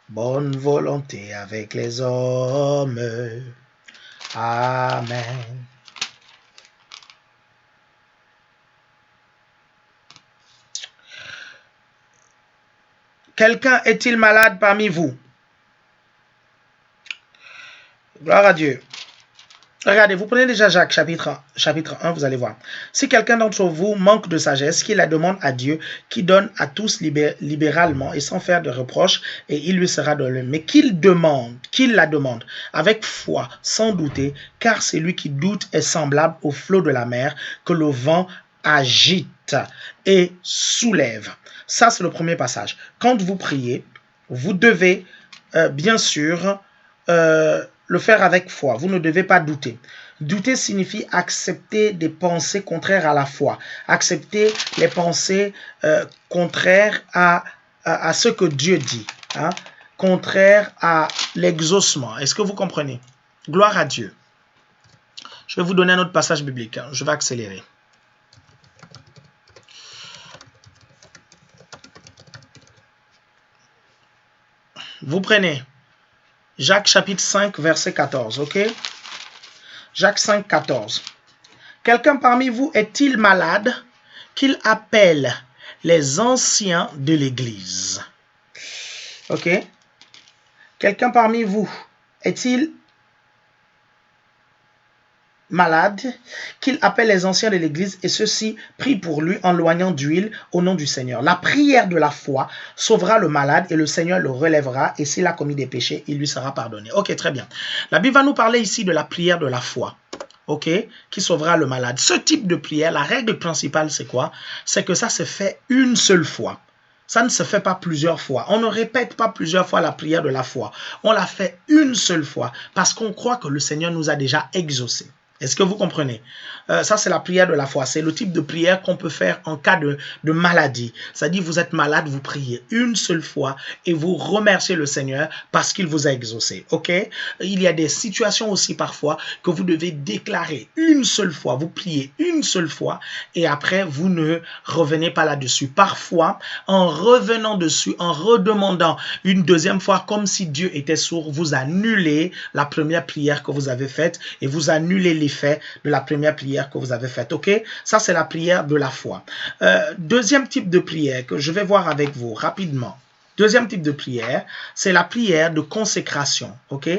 Bonne volonté avec les hommes. Amen. Quelqu'un est-il malade parmi vous? Gloire à Dieu. Regardez, vous prenez déjà Jacques chapitre 1, vous allez voir. Si quelqu'un d'entre vous manque de sagesse, qu'il la demande à Dieu, qui donne à tous libéralement et sans faire de reproches, et il lui sera donné. Mais qu'il la demande avec foi, sans douter, car celui qui doute est semblable au flot de la mer que le vent agite et soulève. Ça, c'est le premier passage. Quand vous priez, vous devez bien sûr le faire avec foi. Vous ne devez pas douter. Douter signifie accepter des pensées contraires à la foi. Accepter les pensées contraires à ce que Dieu dit. Contraires à l'exaucement. Est-ce que vous comprenez? Gloire à Dieu. Je vais vous donner un autre passage biblique. Je vais accélérer. Vous prenez Jacques chapitre 5, verset 14, ok? Jacques 5, 14. Quelqu'un parmi vous est-il malade qu'il appelle les anciens de l'Église? Ok? Quelqu'un parmi vous est-il malade qu'il appelle les anciens de l'Église et ceux-ci prient pour lui en loignant d'huile au nom du Seigneur. La prière de la foi sauvera le malade et le Seigneur le relèvera et s'il a commis des péchés, il lui sera pardonné. Ok, très bien. La Bible va nous parler ici de la prière de la foi. Ok, qui sauvera le malade. Ce type de prière, la règle principale, c'est quoi? C'est que ça se fait une seule fois. Ça ne se fait pas plusieurs fois. On ne répète pas plusieurs fois la prière de la foi. On la fait une seule fois parce qu'on croit que le Seigneur nous a déjà exaucés. Est-ce que vous comprenez? Ça, c'est la prière de la foi. C'est le type de prière qu'on peut faire en cas de maladie. C'est-à-dire, vous êtes malade, vous priez une seule fois et vous remerciez le Seigneur parce qu'il vous a exaucé. Ok? Il y a des situations aussi parfois que vous devez déclarer une seule fois. Vous priez une seule fois et après, vous ne revenez pas là-dessus. Parfois, en revenant dessus, en redemandant une deuxième fois, comme si Dieu était sourd, vous annulez la première prière que vous avez faite et vous annulez l'effet de la première prière que vous avez faite. Ok? Ça, c'est la prière de la foi. Deuxième type de prière que je vais voir avec vous rapidement. Deuxième type de prière, c'est la prière de consécration. Ok?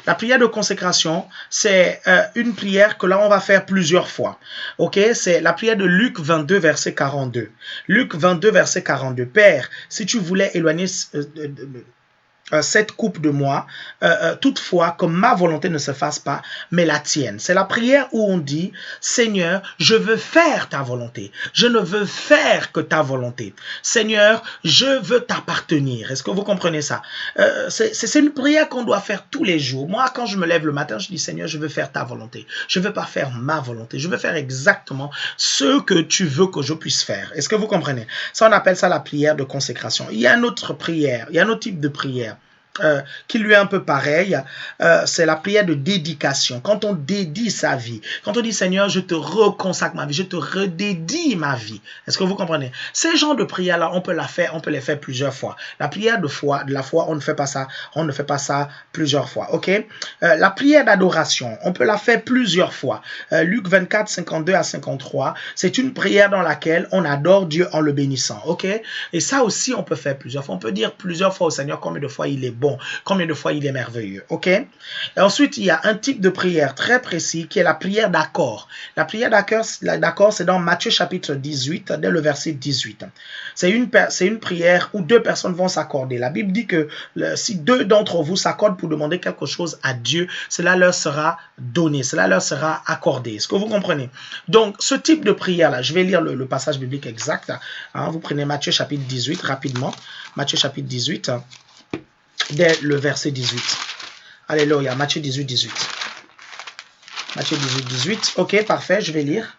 La prière de consécration, c'est une prière que là, on va faire plusieurs fois. Ok? C'est la prière de Luc 22, verset 42. Luc 22, verset 42. Père, si tu voulais éloigner cette coupe de moi, toutefois, que ma volonté ne se fasse pas, mais la tienne. C'est la prière où on dit, Seigneur, je veux faire ta volonté. Je ne veux faire que ta volonté. Seigneur, je veux t'appartenir. Est-ce que vous comprenez ça? C'est une prière qu'on doit faire tous les jours. Moi, quand je me lève le matin, je dis, Seigneur, je veux faire ta volonté. Je ne veux pas faire ma volonté. Je veux faire exactement ce que tu veux que je puisse faire. Est-ce que vous comprenez? Ça, on appelle ça la prière de consécration. Il y a une autre prière, il y a un autre type de prière. Qui lui est un peu pareil, c'est la prière de dédication. Quand on dédie sa vie, quand on dit Seigneur, je te reconsacre ma vie, je te redédie ma vie. Est-ce que vous comprenez? Ces genres de prières-là, on peut les faire plusieurs fois. La prière de la foi, on ne fait pas ça plusieurs fois. Ok? La prière d'adoration, on peut la faire plusieurs fois. Luc 24, 52 à 53, c'est une prière dans laquelle on adore Dieu en le bénissant. Ok? Et ça aussi, on peut faire plusieurs fois. On peut dire plusieurs fois au Seigneur combien de fois il est bon. Combien de fois il est merveilleux, ok? Et ensuite, il y a un type de prière très précis qui est la prière d'accord. La prière d'accord, c'est dans Matthieu chapitre 18, dès le verset 18. C'est une prière où deux personnes vont s'accorder. La Bible dit que si deux d'entre vous s'accordent pour demander quelque chose à Dieu, cela leur sera donné, cela leur sera accordé. Est-ce que vous comprenez? Donc, ce type de prière-là, je vais lire le passage biblique exact. Hein, vous prenez Matthieu chapitre 18 rapidement. Matthieu chapitre 18. Dès le verset 18. Alléluia, Matthieu 18, 18. Matthieu 18, 18. Ok, parfait, je vais lire.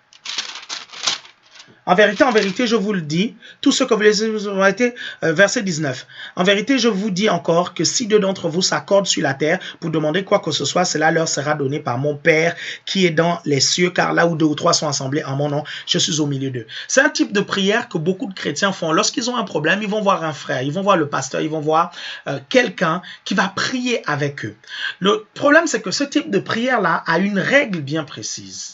En vérité, je vous le dis, tout ce que vous avez été, verset 19. En vérité, je vous dis encore que si deux d'entre vous s'accordent sur la terre pour demander quoi que ce soit, cela leur sera donné par mon Père qui est dans les cieux, car là où deux ou trois sont assemblés en mon nom, je suis au milieu d'eux. C'est un type de prière que beaucoup de chrétiens font. Lorsqu'ils ont un problème, ils vont voir un frère, ils vont voir le pasteur, ils vont voir quelqu'un qui va prier avec eux. Le problème, c'est que ce type de prière-là a une règle bien précise.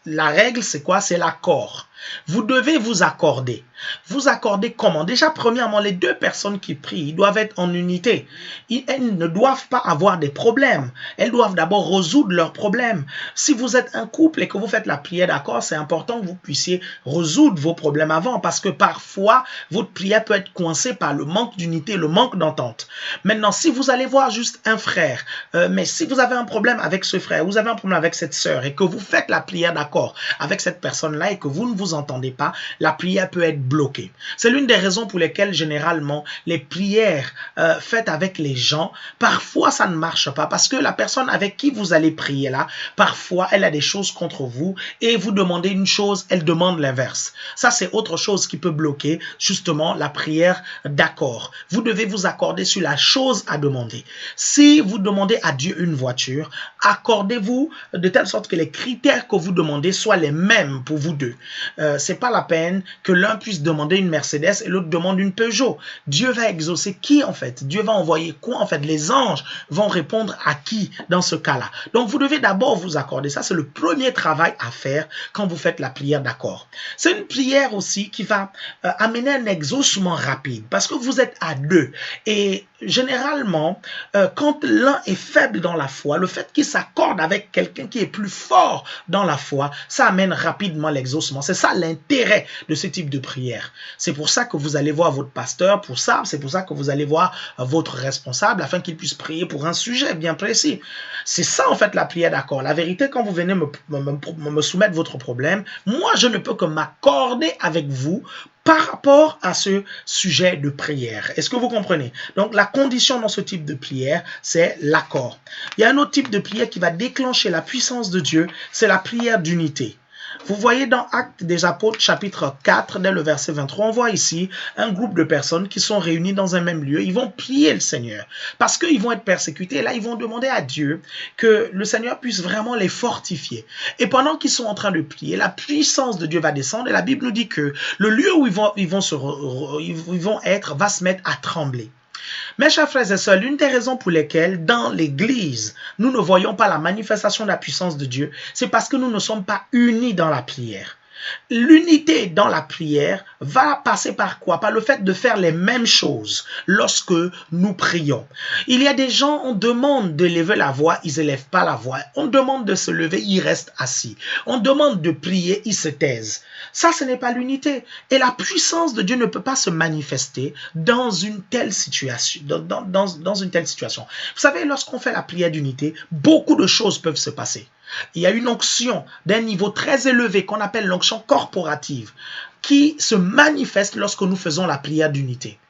La règle, c'est quoi? C'est l'accord. Vous devez vous accorder. Vous accorder comment? Déjà, premièrement, les deux personnes qui prient, ils doivent être en unité. Elles ne doivent pas avoir des problèmes. Elles doivent d'abord résoudre leurs problèmes. Si vous êtes un couple et que vous faites la prière d'accord, c'est important que vous puissiez résoudre vos problèmes avant parce que parfois, votre prière peut être coincée par le manque d'unité, le manque d'entente. Maintenant, si vous allez voir juste un frère, mais si vous avez un problème avec ce frère, vous avez un problème avec cette sœur et que vous faites la prière d'accord, d'accord avec cette personne-là et que vous ne vous entendez pas, la prière peut être bloquée. C'est l'une des raisons pour lesquelles généralement les prières faites avec les gens, parfois ça ne marche pas parce que la personne avec qui vous allez prier là, parfois elle a des choses contre vous et vous demandez une chose, elle demande l'inverse. Ça c'est autre chose qui peut bloquer justement la prière d'accord. Vous devez vous accorder sur la chose à demander. Si vous demandez à Dieu une voiture, accordez-vous de telle sorte que les critères que vous demandez soient les mêmes pour vous deux. C'est pas la peine que l'un puisse demander une Mercedes et l'autre demande une Peugeot. Dieu va exaucer qui en fait? Dieu va envoyer quoi en fait? Les anges vont répondre à qui dans ce cas-là? Donc vous devez d'abord vous accorder. Ça c'est le premier travail à faire quand vous faites la prière d'accord. C'est une prière aussi qui va amener un exaucement rapide parce que vous êtes à deux et généralement quand l'un est faible dans la foi, le fait qu'il s'accorde avec quelqu'un qui est plus fort dans la foi, ça amène rapidement l'exaucement. C'est ça l'intérêt de ce type de prière. C'est pour ça que vous allez voir votre pasteur pour ça, c'est pour ça que vous allez voir votre responsable afin qu'il puisse prier pour un sujet bien précis. C'est ça en fait la prière d'accord. La vérité, quand vous venez me soumettre votre problème, moi je ne peux que m'accorder avec vous par rapport à ce sujet de prière. Est-ce que vous comprenez? Donc, la condition dans ce type de prière, c'est l'accord. Il y a un autre type de prière qui va déclencher la puissance de Dieu, c'est la prière d'unité. Vous voyez dans Actes des Apôtres, chapitre 4, dès le verset 23, on voit ici un groupe de personnes qui sont réunies dans un même lieu. Ils vont prier le Seigneur parce qu'ils vont être persécutés. Et là, ils vont demander à Dieu que le Seigneur puisse vraiment les fortifier. Et pendant qu'ils sont en train de prier, la puissance de Dieu va descendre. Et la Bible nous dit que le lieu où ils vont être va se mettre à trembler. Mes chers frères et sœurs, l'une des raisons pour lesquelles dans l'Église, nous ne voyons pas la manifestation de la puissance de Dieu, c'est parce que nous ne sommes pas unis dans la prière. L'unité dans la prière va passer par quoi? Par le fait de faire les mêmes choses lorsque nous prions. Il y a des gens, on demande de lever la voix, ils n'élèvent pas la voix. On demande de se lever, ils restent assis. On demande de prier, ils se taisent. Ça, ce n'est pas l'unité. Et la puissance de Dieu ne peut pas se manifester dans une telle situation. Dans une telle situation. Vous savez, lorsqu'on fait la prière d'unité, beaucoup de choses peuvent se passer. Il y a une onction d'un niveau très élevé qu'on appelle l'onction corporative qui se manifeste lorsque nous faisons la prière d'unité.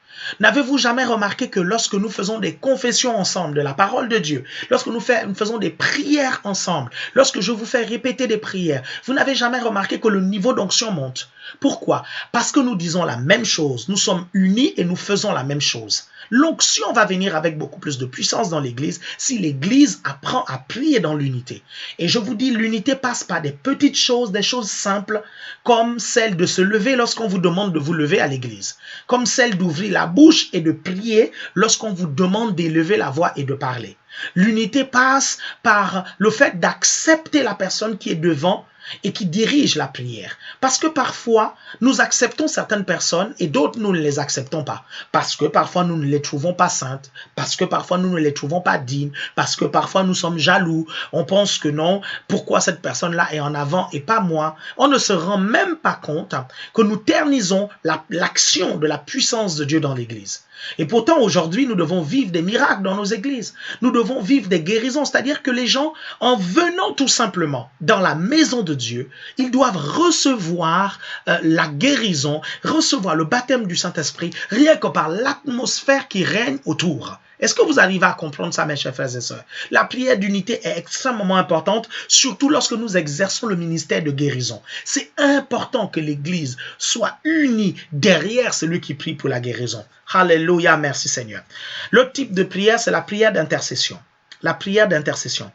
N'avez-vous jamais remarqué que lorsque nous faisons des confessions ensemble de la parole de Dieu, lorsque nous faisons des prières ensemble, lorsque je vous fais répéter des prières, vous n'avez jamais remarqué que le niveau d'onction monte? Pourquoi? Parce que nous disons la même chose, nous sommes unis et nous faisons la même chose. L'onction va venir avec beaucoup plus de puissance dans l'Église si l'Église apprend à prier dans l'unité. Et je vous dis, l'unité passe par des petites choses, des choses simples, comme celle de se lever lorsqu'on vous demande de vous lever à l'Église, comme celle d'ouvrir la bouche et de prier lorsqu'on vous demande d'élever la voix et de parler. L'unité passe par le fait d'accepter la personne qui est devant et qui dirige la prière. Parce que parfois, nous acceptons certaines personnes et d'autres, nous ne les acceptons pas. Parce que parfois, nous ne les trouvons pas saintes. Parce que parfois, nous ne les trouvons pas dignes. Parce que parfois, nous sommes jaloux. On pense que non, pourquoi cette personne-là est en avant et pas moi? On ne se rend même pas compte que nous ternisons l'action de la puissance de Dieu dans l'Église. Et pourtant, aujourd'hui, nous devons vivre des miracles dans nos églises. Nous devons vivre des guérisons, c'est-à-dire que les gens, en venant tout simplement dans la maison de Dieu, ils doivent recevoir la guérison, recevoir le baptême du Saint-Esprit, rien que par l'atmosphère qui règne autour. Est-ce que vous arrivez à comprendre ça, mes chers frères et sœurs? La prière d'unité est extrêmement importante, surtout lorsque nous exerçons le ministère de guérison. C'est important que l'Église soit unie derrière celui qui prie pour la guérison. Alléluia, merci Seigneur. L'autre type de prière, c'est la prière d'intercession. La prière d'intercession.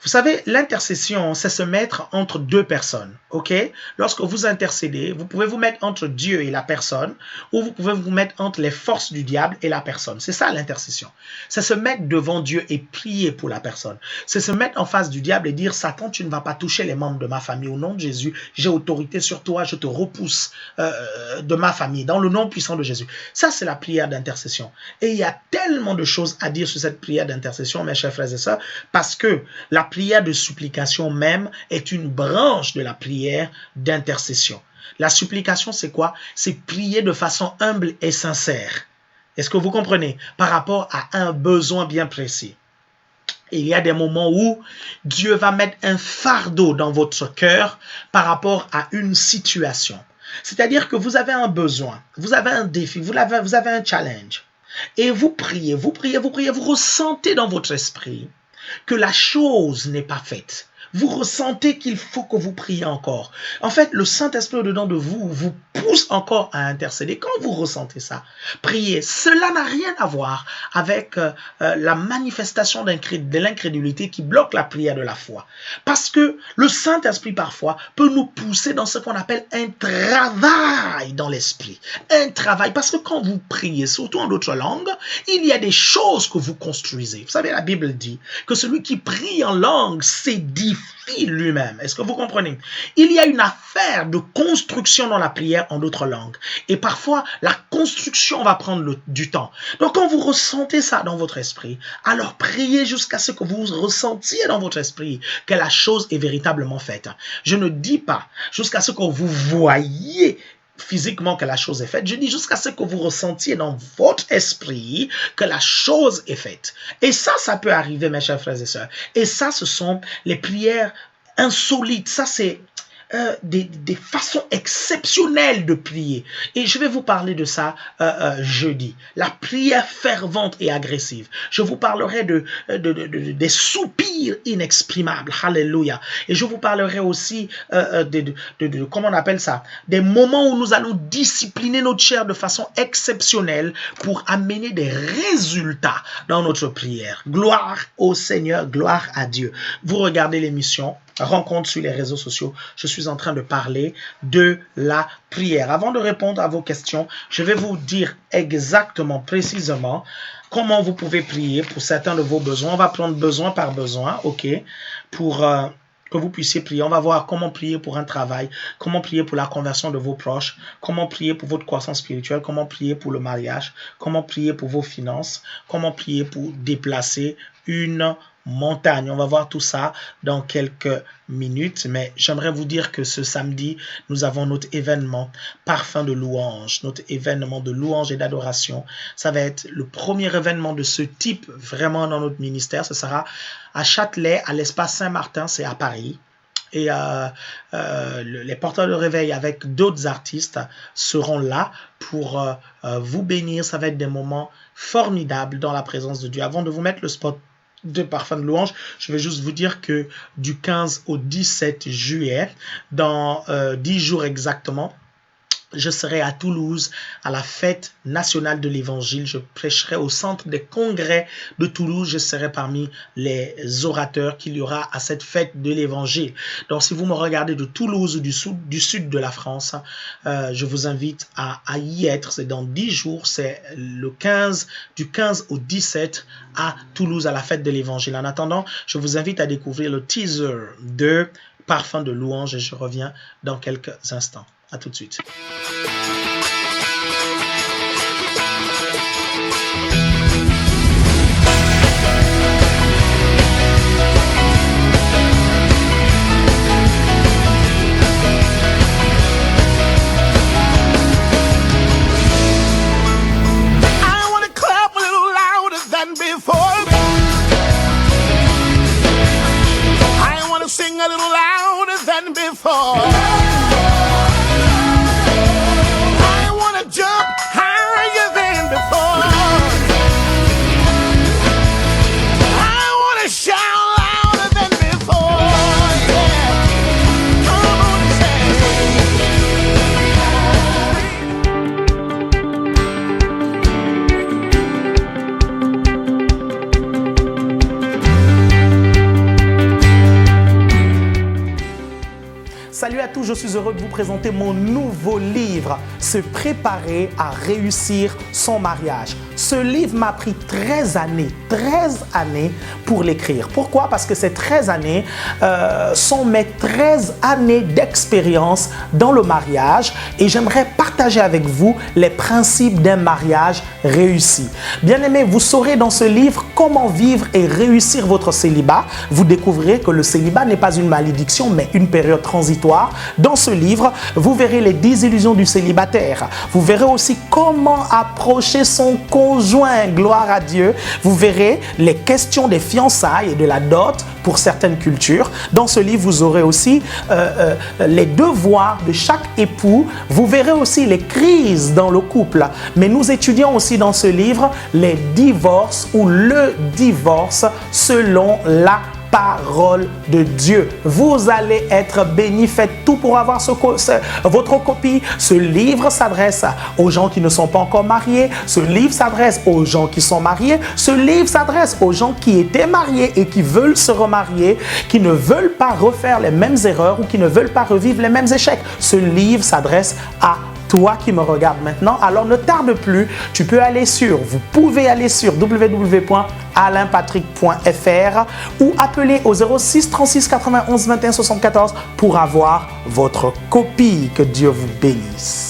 Vous savez, l'intercession, c'est se mettre entre deux personnes, ok? Lorsque vous intercédez, vous pouvez vous mettre entre Dieu et la personne, ou vous pouvez vous mettre entre les forces du diable et la personne. C'est ça l'intercession. C'est se mettre devant Dieu et prier pour la personne. C'est se mettre en face du diable et dire, Satan, tu ne vas pas toucher les membres de ma famille. Au nom de Jésus, j'ai autorité sur toi, je te repousse de ma famille, dans le nom puissant de Jésus. Ça, c'est la prière d'intercession. Et il y a tellement de choses à dire sur cette prière d'intercession, mes chers frères et sœurs, parce que la prière de supplication même est une branche de la prière d'intercession. La supplication, c'est quoi? C'est prier de façon humble et sincère. Est-ce que vous comprenez? Par rapport à un besoin bien précis. Il y a des moments où Dieu va mettre un fardeau dans votre cœur par rapport à une situation. C'est-à-dire que vous avez un besoin, vous avez un défi, vous avez un challenge. Et vous priez, vous ressentez dans votre esprit que la chose n'est pas faite. Vous ressentez qu'il faut que vous priez encore. En fait, le Saint-Esprit au-dedans de vous vous pousse encore à intercéder. Quand vous ressentez ça, priez. Cela n'a rien à voir avec la manifestation de l'incrédulité qui bloque la prière de la foi. Parce que le Saint-Esprit, parfois, peut nous pousser dans ce qu'on appelle un travail dans l'esprit. Un travail. Parce que quand vous priez, surtout en d'autres langues, il y a des choses que vous construisez. Vous savez, la Bible dit que celui qui prie en langue s'édifie lui-même. Est-ce que vous comprenez? Il y a une affaire de construction dans la prière en d'autres langues. Et parfois, la construction va prendre du temps. Donc, quand vous ressentez ça dans votre esprit, alors priez jusqu'à ce que vous ressentiez dans votre esprit que la chose est véritablement faite. Je ne dis pas jusqu'à ce que vous voyez physiquement que la chose est faite. Je dis jusqu'à ce que vous ressentiez dans votre esprit que la chose est faite. Et ça peut arriver, mes chers frères et sœurs. Et ça, ce sont les prières insolites. Ça, c'est des façons exceptionnelles de prier. Et je vais vous parler de ça jeudi. La prière fervente et agressive. Je vous parlerai des soupirs inexprimables. Alléluia. Et je vous parlerai aussi comment on appelle ça? Des moments où nous allons discipliner notre chair de façon exceptionnelle pour amener des résultats dans notre prière. Gloire au Seigneur, gloire à Dieu. Vous regardez l'émission Rencontre sur les réseaux sociaux. Je suis en train de parler de la prière. Avant de répondre à vos questions, je vais vous dire exactement, précisément, comment vous pouvez prier pour certains de vos besoins. On va prendre besoin par besoin, ok, pour que vous puissiez prier. On va voir comment prier pour un travail, comment prier pour la conversion de vos proches, comment prier pour votre croissance spirituelle, comment prier pour le mariage, comment prier pour vos finances, comment prier pour déplacer une montagne. On va voir tout ça dans quelques minutes, mais j'aimerais vous dire que ce samedi, nous avons notre événement Parfum de louange, notre événement de louange et d'adoration. Ça va être le premier événement de ce type vraiment dans notre ministère. Ce sera à Châtelet, à l'espace Saint-Martin, c'est à Paris. Et les porteurs de réveil avec d'autres artistes seront là pour vous bénir. Ça va être des moments formidables dans la présence de Dieu. Avant de vous mettre le spot de Parfum de louange, je vais juste vous dire que du 15 au 17 juillet, dans 10 jours exactement, je serai à Toulouse à la fête nationale de l'évangile. Je prêcherai au centre des congrès de Toulouse. Je serai parmi les orateurs qu'il y aura à cette fête de l'évangile. Donc, si vous me regardez de Toulouse ou du sud de la France, je vous invite à y être. C'est dans 10 jours. C'est du 15 au 17 à Toulouse à la fête de l'évangile. En attendant, je vous invite à découvrir le teaser de Parfum de louange et je reviens dans quelques instants. À tout de suite. Sing a little louder than before. I want to jump higher than before. I want to shout louder than before. Yeah. Come on and Salut à tous, je suis heureux de vous présenter mon nouveau livre, Se préparer à réussir son mariage. Ce livre m'a pris 13 années pour l'écrire. Pourquoi? Parce que ces 13 années sont mes 13 années d'expérience dans le mariage et j'aimerais partager avec vous les principes d'un mariage réussi. Bien-aimés, vous saurez dans ce livre comment vivre et réussir votre célibat. Vous découvrirez que le célibat n'est pas une malédiction mais une période transitoire Dans ce livre, vous verrez les 10 illusions du célibataire. Vous verrez aussi comment approcher son conjoint, gloire à Dieu. Vous verrez les questions des fiançailles et de la dot pour certaines cultures. Dans ce livre, vous aurez aussi les devoirs de chaque époux. Vous verrez aussi les crises dans le couple. Mais nous étudions aussi dans ce livre les divorces ou le divorce selon la parole de Dieu. Vous allez être bénis. Faites tout pour avoir votre copie. Ce livre s'adresse aux gens qui ne sont pas encore mariés. Ce livre s'adresse aux gens qui sont mariés. Ce livre s'adresse aux gens qui étaient mariés et qui veulent se remarier, qui ne veulent pas refaire les mêmes erreurs ou qui ne veulent pas revivre les mêmes échecs. Ce livre s'adresse à toi qui me regardes maintenant. Alors ne tarde plus, vous pouvez aller sur www.alainpatrick.fr ou appeler au 06 36 91 21 74 pour avoir votre copie. Que Dieu vous bénisse.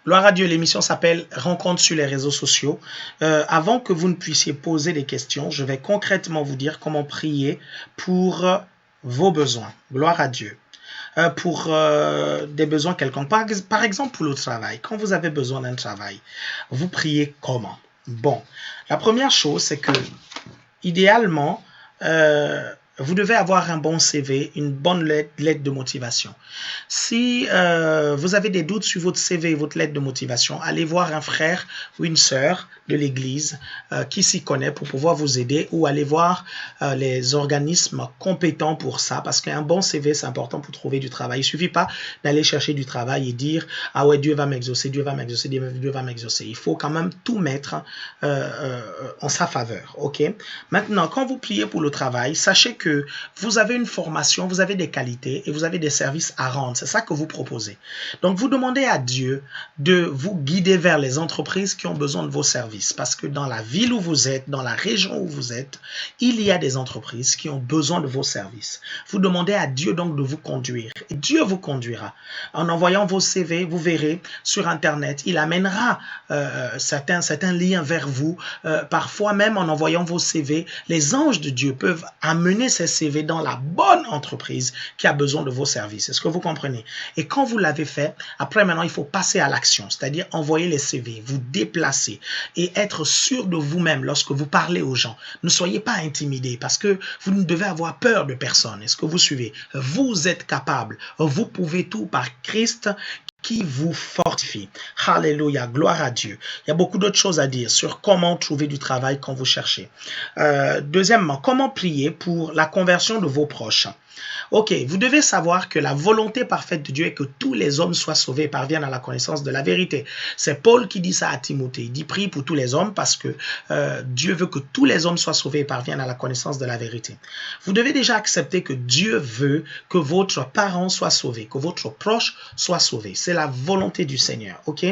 Gloire à Dieu, l'émission s'appelle Rencontre sur les réseaux sociaux. Avant que vous ne puissiez poser des questions, je vais concrètement vous dire comment prier pour vos besoins. Gloire à Dieu. Pour des besoins quelconques. Par exemple, pour le travail. Quand vous avez besoin d'un travail, vous priez comment? Bon, la première chose, c'est que, idéalement, vous devez avoir un bon CV, une bonne lettre de motivation. Si vous avez des doutes sur votre CV et votre lettre de motivation, allez voir un frère ou une sœur de l'église qui s'y connaît pour pouvoir vous aider, ou allez voir les organismes compétents pour ça, parce qu'un bon CV, c'est important pour trouver du travail. Il ne suffit pas d'aller chercher du travail et dire « Ah ouais, Dieu va m'exaucer, Dieu va m'exaucer, Dieu va m'exaucer ». Il faut quand même tout mettre en sa faveur. Ok. Maintenant, quand vous priez pour le travail, sachez que vous avez une formation, vous avez des qualités et vous avez des services à rendre. C'est ça que vous proposez. Donc, vous demandez à Dieu de vous guider vers les entreprises qui ont besoin de vos services. Parce que dans la ville où vous êtes, dans la région où vous êtes, il y a des entreprises qui ont besoin de vos services. Vous demandez à Dieu donc de vous conduire. Et Dieu vous conduira. En envoyant vos CV, vous verrez sur Internet, il amènera certains liens vers vous. Parfois même en envoyant vos CV, les anges de Dieu peuvent amener ces CV dans la bonne entreprise qui a besoin de vos services. Est-ce que vous comprenez? Et quand vous l'avez fait, après maintenant, il faut passer à l'action, c'est-à-dire envoyer les CV, vous déplacer et être sûr de vous-même lorsque vous parlez aux gens. Ne soyez pas intimidés parce que vous ne devez avoir peur de personne. Est-ce que vous suivez? Vous êtes capable. Vous pouvez tout par Christ qui vous fortifie. Alléluia, gloire à Dieu. Il y a beaucoup d'autres choses à dire sur comment trouver du travail quand vous cherchez. Deuxièmement, comment prier pour la conversion de vos proches. Ok, vous devez savoir que la volonté parfaite de Dieu est que tous les hommes soient sauvés et parviennent à la connaissance de la vérité. C'est Paul qui dit ça à Timothée. Il dit prie pour tous les hommes parce que Dieu veut que tous les hommes soient sauvés et parviennent à la connaissance de la vérité. Vous devez déjà accepter que Dieu veut que votre parent soit sauvé, que votre proche soit sauvé. C'est la volonté du Seigneur, ok?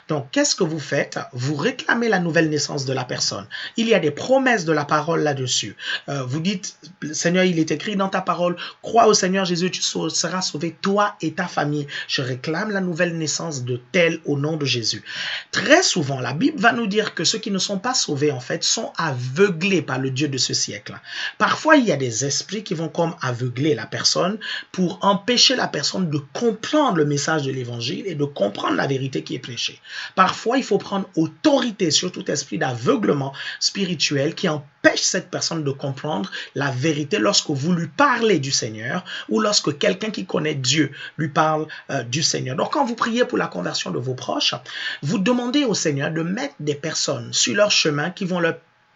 Donc, qu'est-ce que vous faites? Vous réclamez la nouvelle naissance de la personne. Il y a des promesses de la parole là-dessus. Vous dites, Seigneur, il est écrit dans ta parole, crois au Seigneur Jésus, tu seras sauvé, toi et ta famille. Je réclame la nouvelle naissance de tel au nom de Jésus. Très souvent, la Bible va nous dire que ceux qui ne sont pas sauvés, en fait, sont aveuglés par le Dieu de ce siècle. Parfois, il y a des esprits qui vont comme aveugler la personne pour empêcher la personne de comprendre le message de l'évangile et de comprendre la vérité qui est prêchée. Parfois, il faut prendre autorité sur tout esprit d'aveuglement spirituel qui empêche cette personne de comprendre la vérité lorsque vous lui parlez du Seigneur ou lorsque quelqu'un qui connaît Dieu lui parle du Seigneur. Donc, quand vous priez pour la conversion de vos proches, vous demandez au Seigneur de mettre des personnes sur leur chemin qui vont leur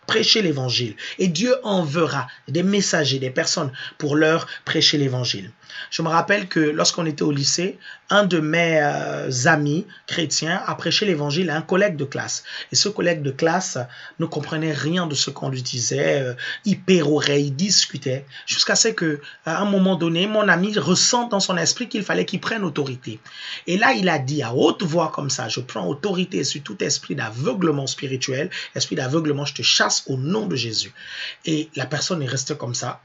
prêcher l'évangile. Et Dieu enverra des messagers, des personnes pour leur prêcher l'évangile. Je me rappelle que lorsqu'on était au lycée, un de mes amis chrétiens a prêché l'évangile à un collègue de classe. Et ce collègue de classe ne comprenait rien de ce qu'on lui disait, il pérorait, il discutait, jusqu'à ce que, à un moment donné, mon ami ressente dans son esprit qu'il fallait qu'il prenne autorité. Et là, il a dit à haute voix comme ça, je prends autorité sur tout esprit d'aveuglement spirituel, esprit d'aveuglement, je te chasse au nom de Jésus. Et la personne est restée comme ça,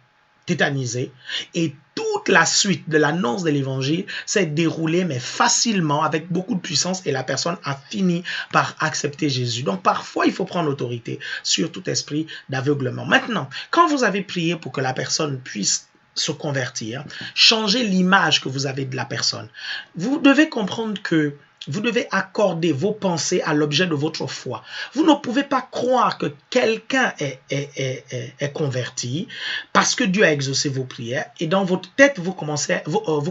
tétanisée, et toute la suite de l'annonce de l'évangile s'est déroulée, mais facilement, avec beaucoup de puissance, et la personne a fini par accepter Jésus. Donc parfois, il faut prendre autorité sur tout esprit d'aveuglement. Maintenant, quand vous avez prié pour que la personne puisse se convertir, changer l'image que vous avez de la personne, vous devez comprendre que vous devez accorder vos pensées à l'objet de votre foi. Vous ne pouvez pas croire que quelqu'un est converti parce que Dieu a exaucé vos prières et dans votre tête, vous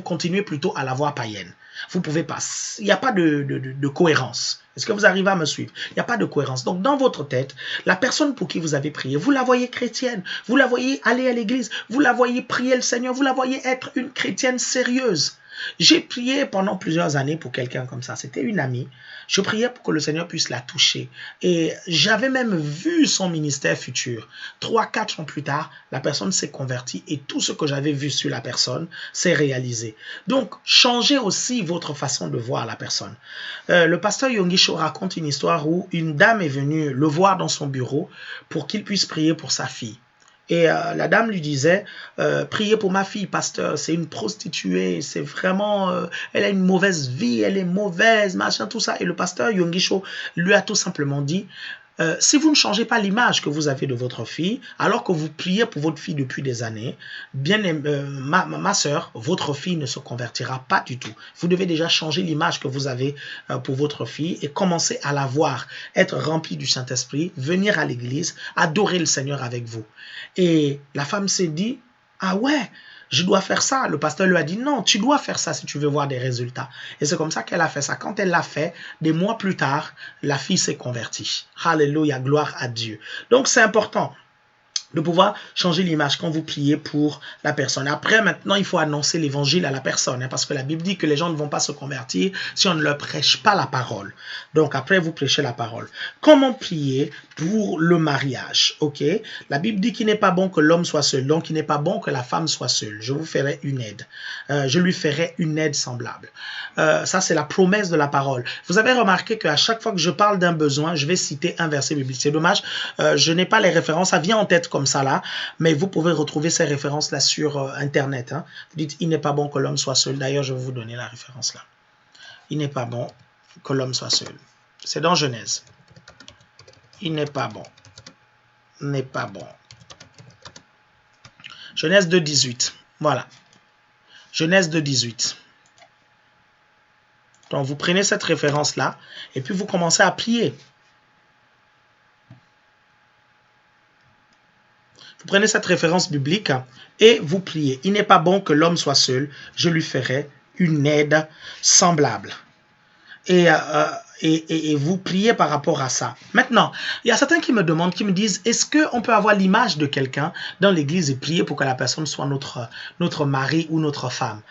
continuez plutôt à la voir païenne. Vous ne pouvez pas. Il n'y a pas de cohérence. Est-ce que vous arrivez à me suivre? Il n'y a pas de cohérence. Donc, dans votre tête, la personne pour qui vous avez prié, vous la voyez chrétienne, vous la voyez aller à l'église, vous la voyez prier le Seigneur, vous la voyez être une chrétienne sérieuse. J'ai prié pendant plusieurs années pour quelqu'un comme ça. C'était une amie. Je priais pour que le Seigneur puisse la toucher. Et j'avais même vu son ministère futur. 3-4 ans plus tard, la personne s'est convertie et tout ce que j'avais vu sur la personne s'est réalisé. Donc, changez aussi votre façon de voir la personne. Le pasteur Yongisho raconte une histoire où une dame est venue le voir dans son bureau pour qu'il puisse prier pour sa fille. Et la dame lui disait, priez pour ma fille, pasteur, c'est une prostituée, c'est vraiment, elle a une mauvaise vie, elle est mauvaise, machin, tout ça. Et le pasteur Yongisho lui a tout simplement dit, si vous ne changez pas l'image que vous avez de votre fille, alors que vous priez pour votre fille depuis des années, bien ma soeur, votre fille ne se convertira pas du tout. Vous devez déjà changer l'image que vous avez pour votre fille et commencer à la voir, être remplie du Saint-Esprit, venir à l'église, adorer le Seigneur avec vous. Et la femme s'est dit, ah ouais, je dois faire ça. Le pasteur lui a dit, non, tu dois faire ça si tu veux voir des résultats. Et c'est comme ça qu'elle a fait ça. Quand elle l'a fait, des mois plus tard, la fille s'est convertie. Alléluia, gloire à Dieu. Donc c'est important de pouvoir changer l'image quand vous priez pour la personne. Après, maintenant, il faut annoncer l'évangile à la personne, parce que la Bible dit que les gens ne vont pas se convertir si on ne leur prêche pas la parole. Donc, après, vous prêchez la parole. Comment prier pour le mariage? Ok, la Bible dit qu'il n'est pas bon que l'homme soit seul, donc il n'est pas bon que la femme soit seule. Je vous ferai une aide. Je lui ferai une aide semblable. Ça, c'est la promesse de la parole. Vous avez remarqué qu'à chaque fois que je parle d'un besoin, je vais citer un verset biblique. C'est dommage, je n'ai pas les références, ça vient en tête comme ça là, mais vous pouvez retrouver ces références là sur Internet. Hein. Vous dites, il n'est pas bon que l'homme soit seul. D'ailleurs, je vais vous donner la référence là. Il n'est pas bon que l'homme soit seul. C'est dans Genèse. Il n'est pas bon. N'est pas bon. Genèse 2,18. Voilà. Genèse 2,18. Donc, vous prenez cette référence-là et puis vous commencez à prier. Vous prenez cette référence biblique et vous priez. Il n'est pas bon que l'homme soit seul. Je lui ferai une aide semblable. Et vous priez par rapport à ça. Maintenant, il y a certains qui me demandent, qui me disent, est-ce qu'on peut avoir l'image de quelqu'un dans l'église et prier pour que la personne soit notre mari ou notre femme?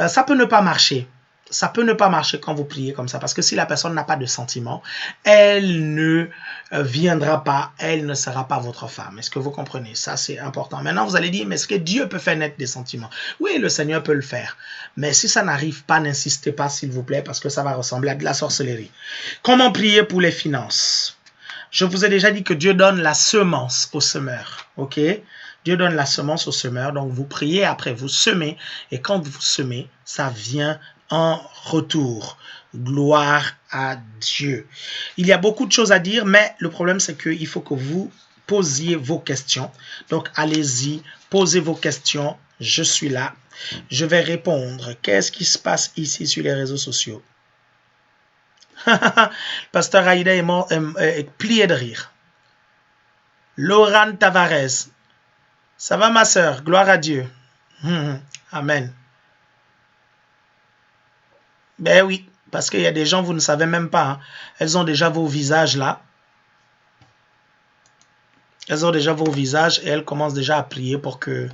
Ça peut ne pas marcher. Ça peut ne pas marcher quand vous priez comme ça, parce que si la personne n'a pas de sentiment, elle ne viendra pas, elle ne sera pas votre femme. Est-ce que vous comprenez? Ça, c'est important. Maintenant, vous allez dire, mais est-ce que Dieu peut faire naître des sentiments? Oui, le Seigneur peut le faire. Mais si ça n'arrive pas, n'insistez pas, s'il vous plaît, parce que ça va ressembler à de la sorcellerie. Comment prier pour les finances? Je vous ai déjà dit que Dieu donne la semence au semeur. Ok? Dieu donne la semence au semeur. Donc, vous priez, après vous semez. Et quand vous semez, ça vient en retour. Gloire à Dieu. Il y a beaucoup de choses à dire, mais le problème, c'est qu'il faut que vous posiez vos questions. Donc, allez-y, posez vos questions. Je suis là. Je vais répondre. Qu'est-ce qui se passe ici sur les réseaux sociaux? Pasteur Aïda est plié de rire. Laurent Tavares. Ça va, ma sœur? Gloire à Dieu. Amen. Ben oui, parce qu'il y a des gens, vous ne savez même pas. Hein. Elles ont déjà vos visages là. Elles ont déjà vos visages et elles commencent déjà à prier pour que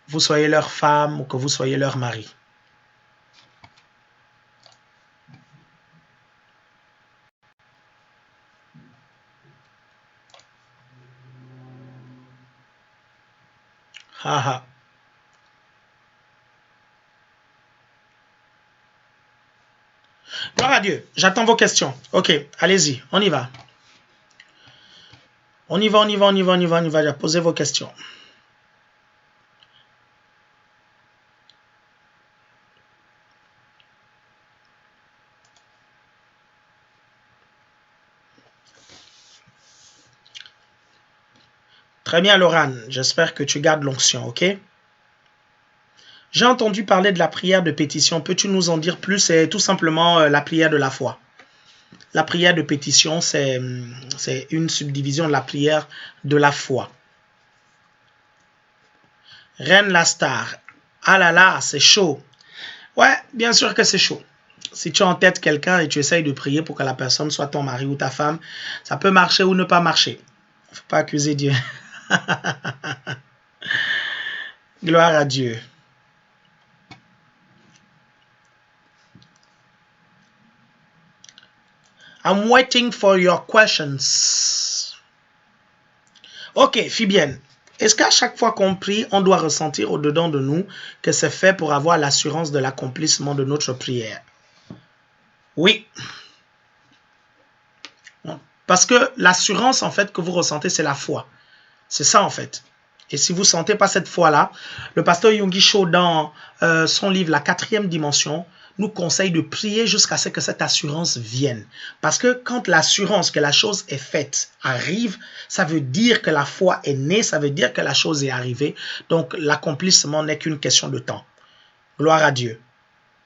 vous soyez leur femme ou que vous soyez leur mari. Haha. Gloire à Dieu. J'attends vos questions. Ok, allez-y, on y va. On y va, on y va, on y va, on y va, on y va. Posez vos questions. Très bien, Laurane. J'espère que tu gardes l'onction, ok? J'ai entendu parler de la prière de pétition. Peux-tu nous en dire plus? C'est tout simplement la prière de la foi. La prière de pétition, c'est une subdivision de la prière de la foi. Reine la star. Ah là là, c'est chaud. Ouais, bien sûr que c'est chaud. Si tu as en tête quelqu'un et tu essayes de prier pour que la personne soit ton mari ou ta femme, ça peut marcher ou ne pas marcher. Il ne faut pas accuser Dieu. Gloire à Dieu. I'm waiting for your questions. Ok, Fibienne. Est-ce qu'à chaque fois qu'on prie, on doit ressentir au-dedans de nous que c'est fait pour avoir l'assurance de l'accomplissement de notre prière? Oui. Parce que l'assurance, en fait, que vous ressentez, c'est la foi. C'est ça, en fait. Et si vous ne sentez pas cette foi-là, le pasteur Yonggi Cho, dans son livre « La 4e dimension », nous conseille de prier jusqu'à ce que cette assurance vienne. Parce que quand l'assurance que la chose est faite arrive, ça veut dire que la foi est née, ça veut dire que la chose est arrivée. Donc, l'accomplissement n'est qu'une question de temps. Gloire à Dieu.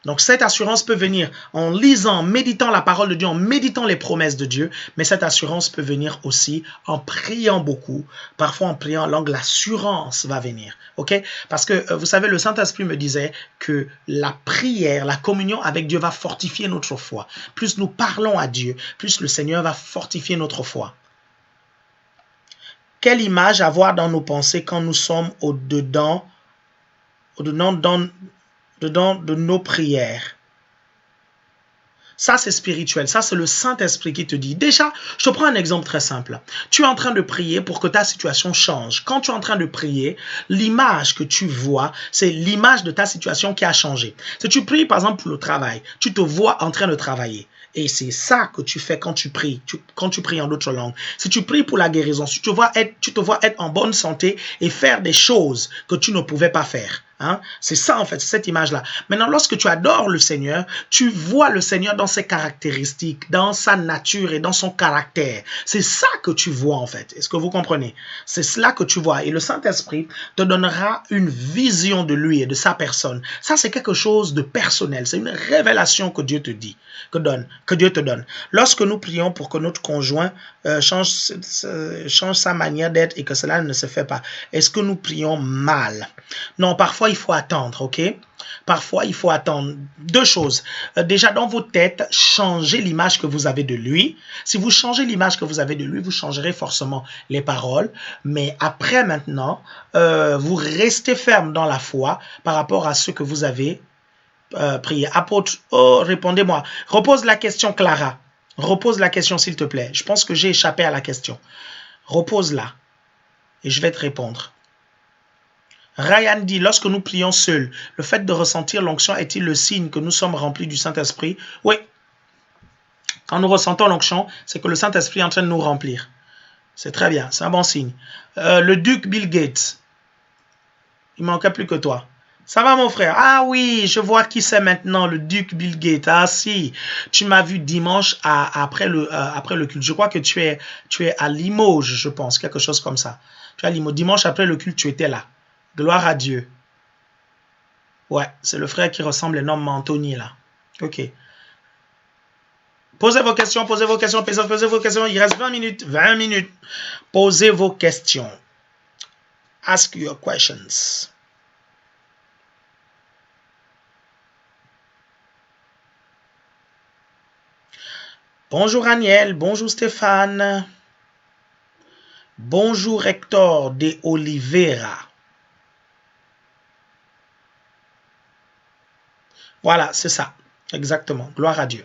Donc, cette assurance peut venir en lisant, en méditant la parole de Dieu, en méditant les promesses de Dieu, mais cette assurance peut venir aussi en priant beaucoup. Parfois, en priant en langue, l'assurance va venir. Ok? Parce que, vous savez, le Saint-Esprit me disait que la prière, la communion avec Dieu va fortifier notre foi. Plus nous parlons à Dieu, plus le Seigneur va fortifier notre foi. Quelle image avoir dans nos pensées quand nous sommes au-dedans de nos prières? Ça, c'est spirituel. Ça, c'est le Saint-Esprit qui te dit. Déjà, je te prends un exemple très simple. Tu es en train de prier pour que ta situation change. Quand tu es en train de prier, l'image que tu vois, c'est l'image de ta situation qui a changé. Si tu pries, par exemple, pour le travail, tu te vois en train de travailler. Et c'est ça que tu fais quand tu pries, quand tu pries en d'autres langues. Si tu pries pour la guérison, si tu te vois être en bonne santé et faire des choses que tu ne pouvais pas faire. Hein? C'est ça en fait, c'est cette image-là. Maintenant, lorsque tu adores le Seigneur, tu vois le Seigneur dans ses caractéristiques, dans sa nature et dans son caractère. C'est ça que tu vois en fait. Est-ce que vous comprenez? C'est cela que tu vois. Et le Saint-Esprit te donnera une vision de lui et de sa personne. Ça, c'est quelque chose de personnel. C'est une révélation que Dieu te dit, que Dieu te donne. Lorsque nous prions pour que notre conjoint change sa manière d'être et que cela ne se fait pas, est-ce que nous prions mal? Non, parfois il faut attendre, ok? Parfois il faut attendre. Deux choses. Déjà dans vos têtes, changez l'image que vous avez de lui. Si vous changez l'image que vous avez de lui, vous changerez forcément les paroles. Mais après maintenant, vous restez ferme dans la foi par rapport à ce que vous avez prié. Apôtre, oh, répondez-moi. Repose la question, Clara. Repose la question, s'il te plaît. Je pense que j'ai échappé à la question. Repose-la et je vais te répondre. Ryan dit, lorsque nous prions seuls, le fait de ressentir l'onction est-il le signe que nous sommes remplis du Saint-Esprit? Oui. Quand nous ressentons l'onction, c'est que le Saint-Esprit est en train de nous remplir. C'est très bien, c'est un bon signe. Le duc Bill Gates, il ne manquait plus que toi. Ça va mon frère? Ah oui, je vois qui c'est maintenant, le duc Bill Gates. Ah si, tu m'as vu dimanche après le culte. Je crois que tu es à Limoges, je pense, quelque chose comme ça. Tu es à Limoges. Dimanche après le culte, tu étais là. Gloire à Dieu. Ouais, c'est le frère qui ressemble énormément à Anthony là. Ok. Posez vos questions, posez vos questions, posez vos questions. Il reste 20 minutes, 20 minutes. Posez vos questions. Ask your questions. Bonjour Aniel, bonjour Stéphane. Bonjour Hector de Oliveira. Voilà, c'est ça. Exactement. Gloire à Dieu.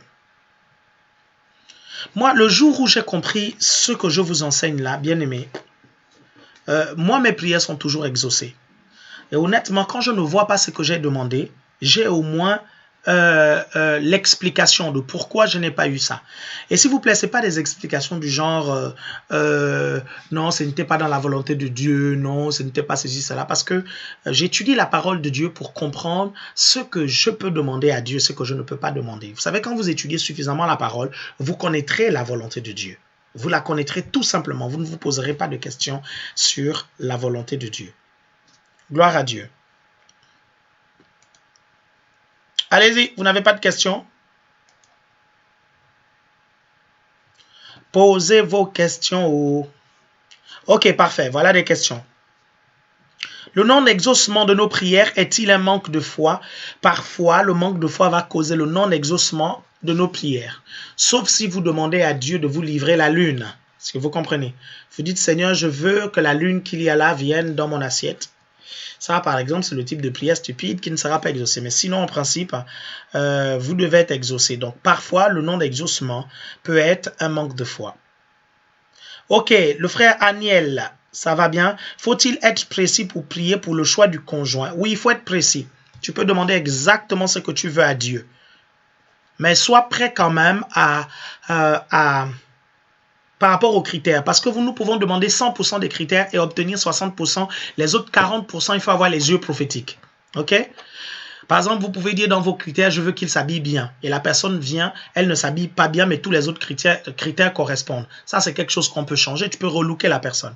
Moi, le jour où j'ai compris ce que je vous enseigne là, bien aimé, moi, mes prières sont toujours exaucées. Et honnêtement, quand je ne vois pas ce que j'ai demandé, j'ai au moins l'explication de pourquoi je n'ai pas eu ça. Et s'il vous plaît, ce n'est pas des explications du genre non, ce n'était pas dans la volonté de Dieu, non, ce n'était pas ceci, cela, parce que j'étudie la parole de Dieu pour comprendre ce que je peux demander à Dieu, ce que je ne peux pas demander. Vous savez, quand vous étudiez suffisamment la parole, vous connaîtrez la volonté de Dieu. Vous la connaîtrez tout simplement. Vous ne vous poserez pas de questions sur la volonté de Dieu. Gloire à Dieu. Allez-y, vous n'avez pas de questions? Posez vos questions. Ok, parfait. Voilà des questions. Le non-exaucement de nos prières est-il un manque de foi? Parfois, le manque de foi va causer le non-exaucement de nos prières. Sauf si vous demandez à Dieu de vous livrer la lune. Est-ce que vous comprenez? Vous dites, Seigneur, je veux que la lune qu'il y a là vienne dans mon assiette. Ça, par exemple, c'est le type de prière stupide qui ne sera pas exaucé. Mais sinon, en principe, vous devez être exaucé. Donc, parfois, le non-exaucement peut être un manque de foi. Ok, le frère Aniel, ça va bien? Faut-il être précis pour prier pour le choix du conjoint? Oui, il faut être précis. Tu peux demander exactement ce que tu veux à Dieu. Mais sois prêt quand même par rapport aux critères. Parce que nous pouvons demander 100% des critères et obtenir 60%. Les autres 40%, il faut avoir les yeux prophétiques. Ok? Par exemple, vous pouvez dire dans vos critères, je veux qu'il s'habille bien. Et la personne vient, elle ne s'habille pas bien, mais tous les autres critères correspondent. Ça, c'est quelque chose qu'on peut changer. Tu peux relooker la personne.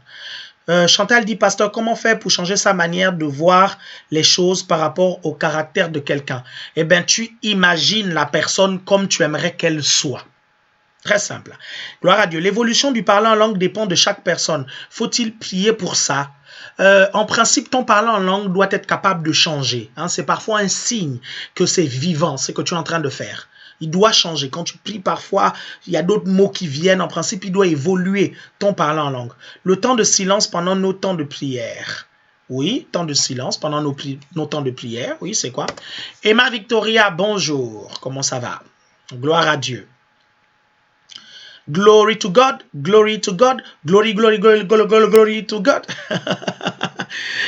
Chantal dit, pasteur, comment faire pour changer sa manière de voir les choses par rapport au caractère de quelqu'un? Eh bien, tu imagines la personne comme tu aimerais qu'elle soit. Très simple. Gloire à Dieu. L'évolution du parler en langue dépend de chaque personne. Faut-il prier pour ça? En principe, ton parler en langue doit être capable de changer. Hein. C'est parfois un signe que c'est vivant, ce que tu es en train de faire. Il doit changer. Quand tu pries, parfois, il y a d'autres mots qui viennent. En principe, il doit évoluer ton parler en langue. Le temps de silence pendant nos temps de prière. Oui, temps de silence pendant nos temps de prière. Oui, c'est quoi? Emma Victoria, bonjour. Comment ça va? Gloire à Dieu. Glory to God, glory to God, glory, glory, glory, glory, glory, glory to God.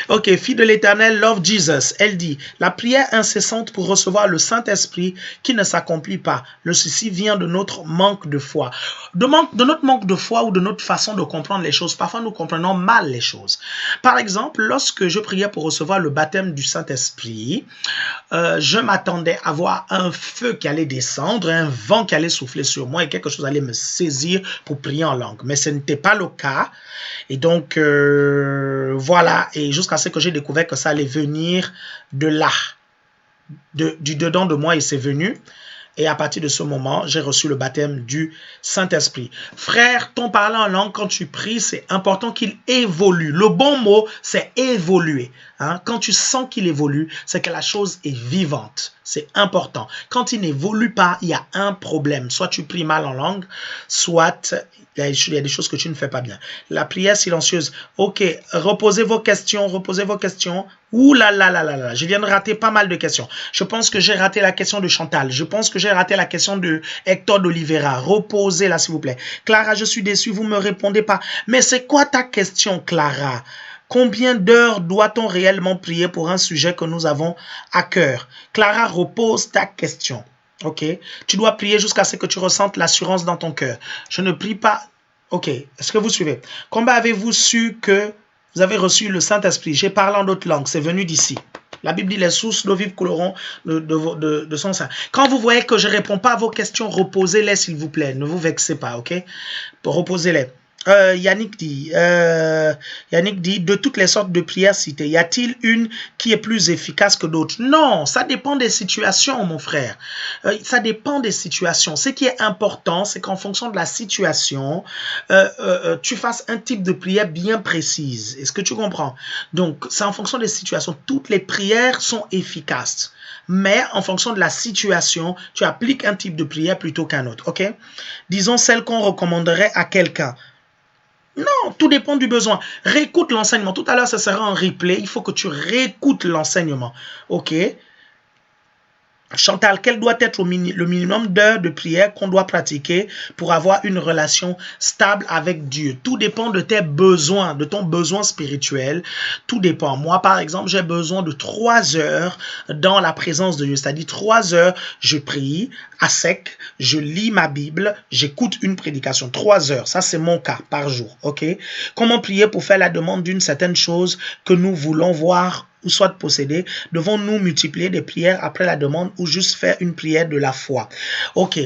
Ok, fille de l'Éternel, love Jesus. Elle dit, la prière incessante pour recevoir le Saint-Esprit qui ne s'accomplit pas. Le souci vient de notre manque de foi. De notre manque de foi ou de notre façon de comprendre les choses. Parfois, nous comprenons mal les choses. Par exemple, lorsque je priais pour recevoir le baptême du Saint-Esprit, je m'attendais à voir un feu qui allait descendre, un vent qui allait souffler sur moi et quelque chose allait me saisir pour prier en langue. Mais ce n'était pas le cas. Et donc, voilà. Et jusqu'à ce que j'ai découvert que ça allait venir de là, du dedans de moi, et c'est venu. Et à partir de ce moment, j'ai reçu le baptême du Saint-Esprit. Frère, ton parler en langue, quand tu pries, c'est important qu'il évolue. Le bon mot, c'est évoluer. Hein? Quand tu sens qu'il évolue, c'est que la chose est vivante. C'est important. Quand il n'évolue pas, il y a un problème. Soit tu pries mal en langue, soit il y a des choses que tu ne fais pas bien. La prière silencieuse. Ok, reposez vos questions, reposez vos questions. Ouh là là là là là, je viens de rater pas mal de questions. Je pense que j'ai raté la question de Chantal. Je pense que j'ai raté la question de Hector d'Oliveira. Reposez-la, s'il vous plaît. Clara, je suis déçu, vous ne me répondez pas. Mais c'est quoi ta question, Clara? Combien d'heures doit-on réellement prier pour un sujet que nous avons à cœur? Clara, repose ta question. Ok? Tu dois prier jusqu'à ce que tu ressentes l'assurance dans ton cœur. Je ne prie pas. Ok, est-ce que vous suivez? Combien avez-vous su que vous avez reçu le Saint-Esprit? J'ai parlé en d'autres langues, c'est venu d'ici. La Bible dit les sources d'eau vive couleront de son sein. Quand vous voyez que je ne réponds pas à vos questions, reposez-les s'il vous plaît. Ne vous vexez pas, ok? Reposez-les. Yannick dit, de toutes les sortes de prières citées, y a-t-il une qui est plus efficace que d'autres? Non, ça dépend des situations, mon frère. Ça dépend des situations. Ce qui est important, c'est qu'en fonction de la situation, tu fasses un type de prière bien précise. Est-ce que tu comprends? Donc, c'est en fonction des situations. Toutes les prières sont efficaces. Mais en fonction de la situation, tu appliques un type de prière plutôt qu'un autre. Ok? Disons celle qu'on recommanderait à quelqu'un. Non, tout dépend du besoin. Réécoute l'enseignement. Tout à l'heure, ça sera un replay. Il faut que tu réécoutes l'enseignement. OK? Chantal, quel doit être le minimum d'heures de prière qu'on doit pratiquer pour avoir une relation stable avec Dieu? Tout dépend de tes besoins, de ton besoin spirituel. Tout dépend. Moi, par exemple, j'ai besoin de 3 heures dans la présence de Dieu. C'est-à-dire 3 heures, je prie à sec, je lis ma Bible, j'écoute une prédication. 3 heures, ça c'est mon cas par jour. OK? Comment prier pour faire la demande d'une certaine chose que nous voulons voir ou soit posséder? Devons-nous multiplier des prières après la demande ou juste faire une prière de la foi? OK.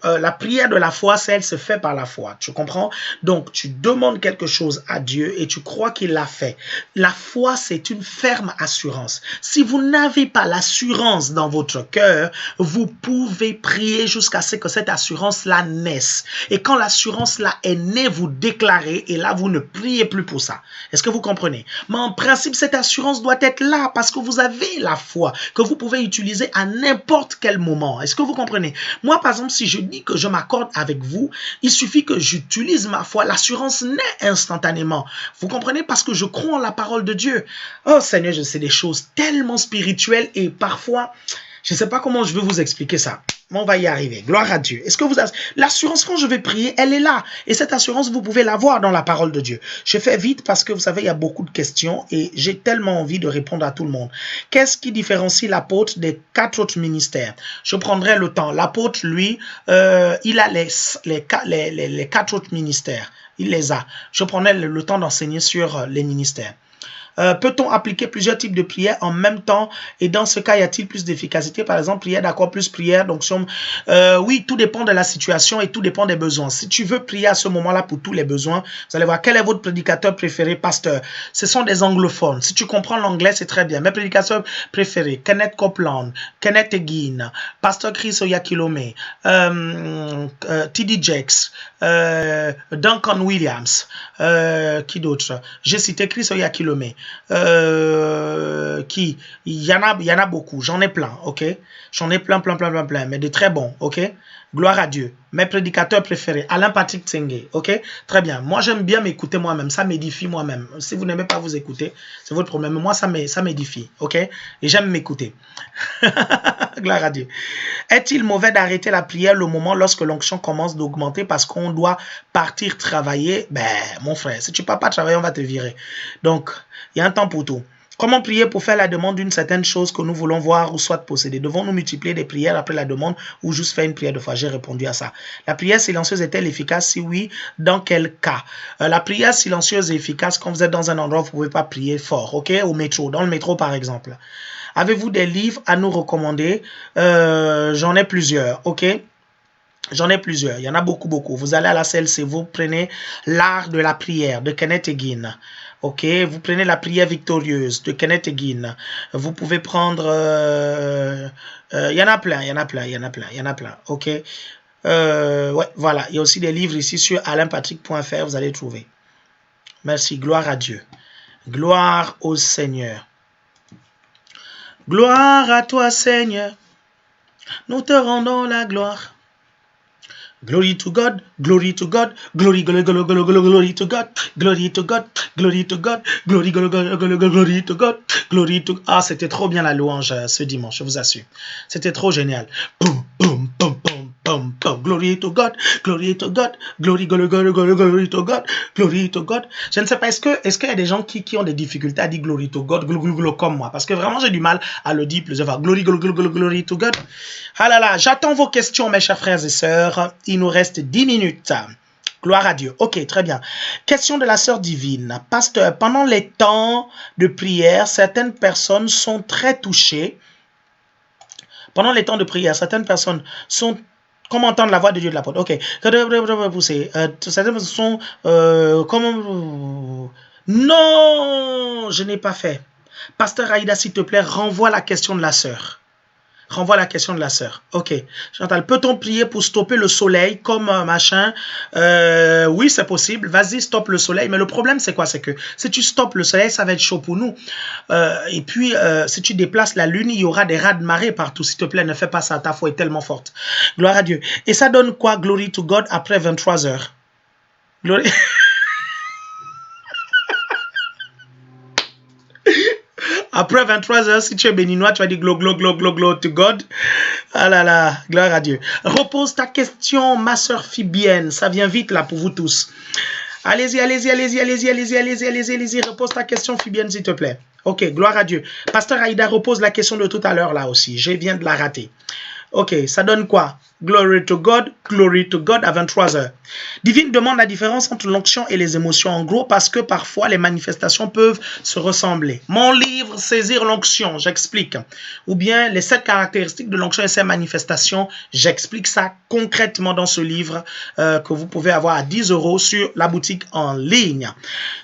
La prière de la foi, elle se fait par la foi. Tu comprends? Donc, tu demandes quelque chose à Dieu et tu crois qu'il l'a fait. La foi, c'est une ferme assurance. Si vous n'avez pas l'assurance dans votre cœur, vous pouvez prier jusqu'à ce que cette assurance-là naisse. Et quand l'assurance-là est née, vous déclarez et là, vous ne priez plus pour ça. Est-ce que vous comprenez? Mais en principe, cette assurance doit être là parce que vous avez la foi que vous pouvez utiliser à n'importe quel moment. Est-ce que vous comprenez? Moi, par exemple, si je dis que je m'accorde avec vous, il suffit que j'utilise ma foi. L'assurance naît instantanément. Vous comprenez? Parce que je crois en la parole de Dieu. Oh Seigneur, je sais des choses tellement spirituelles et parfois, je ne sais pas comment je vais vous expliquer ça. Mais on va y arriver. Gloire à Dieu. Est-ce que vous avez... L'assurance, quand je vais prier, elle est là. Et cette assurance, vous pouvez l'avoir dans la parole de Dieu. Je fais vite parce que vous savez, il y a beaucoup de questions et j'ai tellement envie de répondre à tout le monde. Qu'est-ce qui différencie l'apôtre des 4 autres ministères? Je prendrai le temps. L'apôtre, lui, il a les 4 autres ministères. Il les a. Je prendrai le temps d'enseigner sur les ministères. Peut-on appliquer plusieurs types de prières en même temps? Et dans ce cas, y a-t-il plus d'efficacité? Par exemple, prière d'accord plus prière. Donc, oui, tout dépend de la situation et tout dépend des besoins. Si tu veux prier à ce moment-là pour tous les besoins, vous allez voir quel est votre prédicateur préféré, pasteur. Ce sont des anglophones. Si tu comprends l'anglais, c'est très bien. Mes prédicateurs préférés, Kenneth Copeland, Kenneth Hagin, pasteur Chris Oyakhilome, T.D. Jakes, Duncan Williams, qui d'autre? J'ai cité Chris Oyakhilome. Il y en a beaucoup, j'en ai plein, ok? J'en ai plein, mais de très bons, ok? Gloire à Dieu. Mes prédicateurs préférés, Alain Patrick Tsenge, ok? Très bien. Moi, j'aime bien m'écouter moi-même, ça m'édifie moi-même. Si vous n'aimez pas vous écouter, c'est votre problème. Moi, ça m'édifie, ok? Et j'aime m'écouter. Gloire à Dieu. Est-il mauvais d'arrêter la prière le moment lorsque l'onction commence d'augmenter parce qu'on doit partir travailler? Ben, mon frère, si tu ne pars pas travailler, on va te virer. Donc, il y a un temps pour tout. Comment prier pour faire la demande d'une certaine chose que nous voulons voir ou soit posséder? Devons-nous multiplier des prières après la demande ou juste faire une prière de foi? J'ai répondu à ça. La prière silencieuse est-elle efficace? Si oui, dans quel cas? La prière silencieuse est efficace quand vous êtes dans un endroit où vous ne pouvez pas prier fort, ok? Au métro, dans le métro par exemple. Avez-vous des livres à nous recommander? J'en ai plusieurs, ok? J'en ai plusieurs, il y en a beaucoup. Vous allez à la CLC, vous prenez l'art de la prière de Kenneth Hagin. Ok, vous prenez la prière victorieuse de Kenneth Hagin. Vous pouvez prendre... il y en a plein. Ok. Ouais, voilà. Il y a aussi des livres ici sur alainpatrick.fr, vous allez trouver. Merci, gloire à Dieu. Gloire au Seigneur. Gloire à toi, Seigneur. Nous te rendons la gloire. Glory to God, glory to God, glory to God, glory to God, glory to God, glory to God, glory to God, glory to... Ah, c'était trop bien la louange ce dimanche, je vous assure. C'était trop génial. Boum, boum, boum, boum, boum, boum. Glory to God, glory to God, glory to God, glory to God. Je ne sais pas, est-ce qu'il y a des gens qui ont des difficultés à dire glory to God, comme moi? Parce que vraiment, j'ai du mal à le dire plusieurs fois. Glory to God. Ah là là, j'attends vos questions, mes chers frères et sœurs. Il nous reste 10 minutes. Gloire à Dieu. Ok, très bien. Question de la sœur divine. Pasteur, pendant les temps de prière, certaines personnes sont très touchées. Pendant les temps de prière, certaines personnes sont... Comment entendre la voix de Dieu de la porte? Ok. Certaines personnes sont... Non, je n'ai pas fait. Pasteur Aïda, s'il te plaît, renvoie la question de la sœur. Renvoie la question de la sœur. Ok. Chantal, peut-on prier pour stopper le soleil comme machin? Oui, c'est possible. Vas-y, stoppe le soleil. Mais le problème, c'est quoi? C'est que si tu stoppes le soleil, ça va être chaud pour nous. Et puis, si tu déplaces la lune, il y aura des raz de marée partout. S'il te plaît, ne fais pas ça. Ta foi est tellement forte. Gloire à Dieu. Et ça donne quoi? Glory to God après 23 heures. Glory... Après 23 heures, si tu es béninois, tu vas dire gloire to God. Ah là là, gloire à Dieu. Repose ta question, ma sœur Fibienne. Ça vient vite là pour vous tous. Allez-y, repose ta question, Fibienne, s'il te plaît. Ok, gloire à Dieu. Pasteur Aïda repose la question de tout à l'heure là aussi. Je viens de la rater. Ok, ça donne quoi? Glory to God à 23 heures. Divine demande la différence entre l'onction et les émotions. En gros, parce que parfois les manifestations peuvent se ressembler. Mon livre, Saisir l'onction, j'explique. Ou bien les 7 caractéristiques de l'onction et ses manifestations, j'explique ça concrètement dans ce livre que vous pouvez avoir à 10 € sur la boutique en ligne.